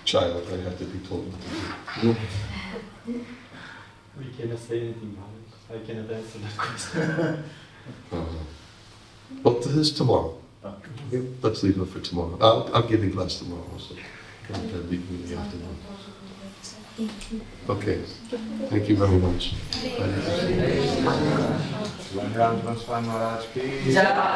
child. I have to be told what to do. We cannot say anything about it. I cannot answer that question. Well, this is tomorrow. Okay, let's leave it for tomorrow. I'm giving class tomorrow also. That'll be in the afternoon. Okay. Thank you very much. Niranjana Svami Maharaj ki Jai.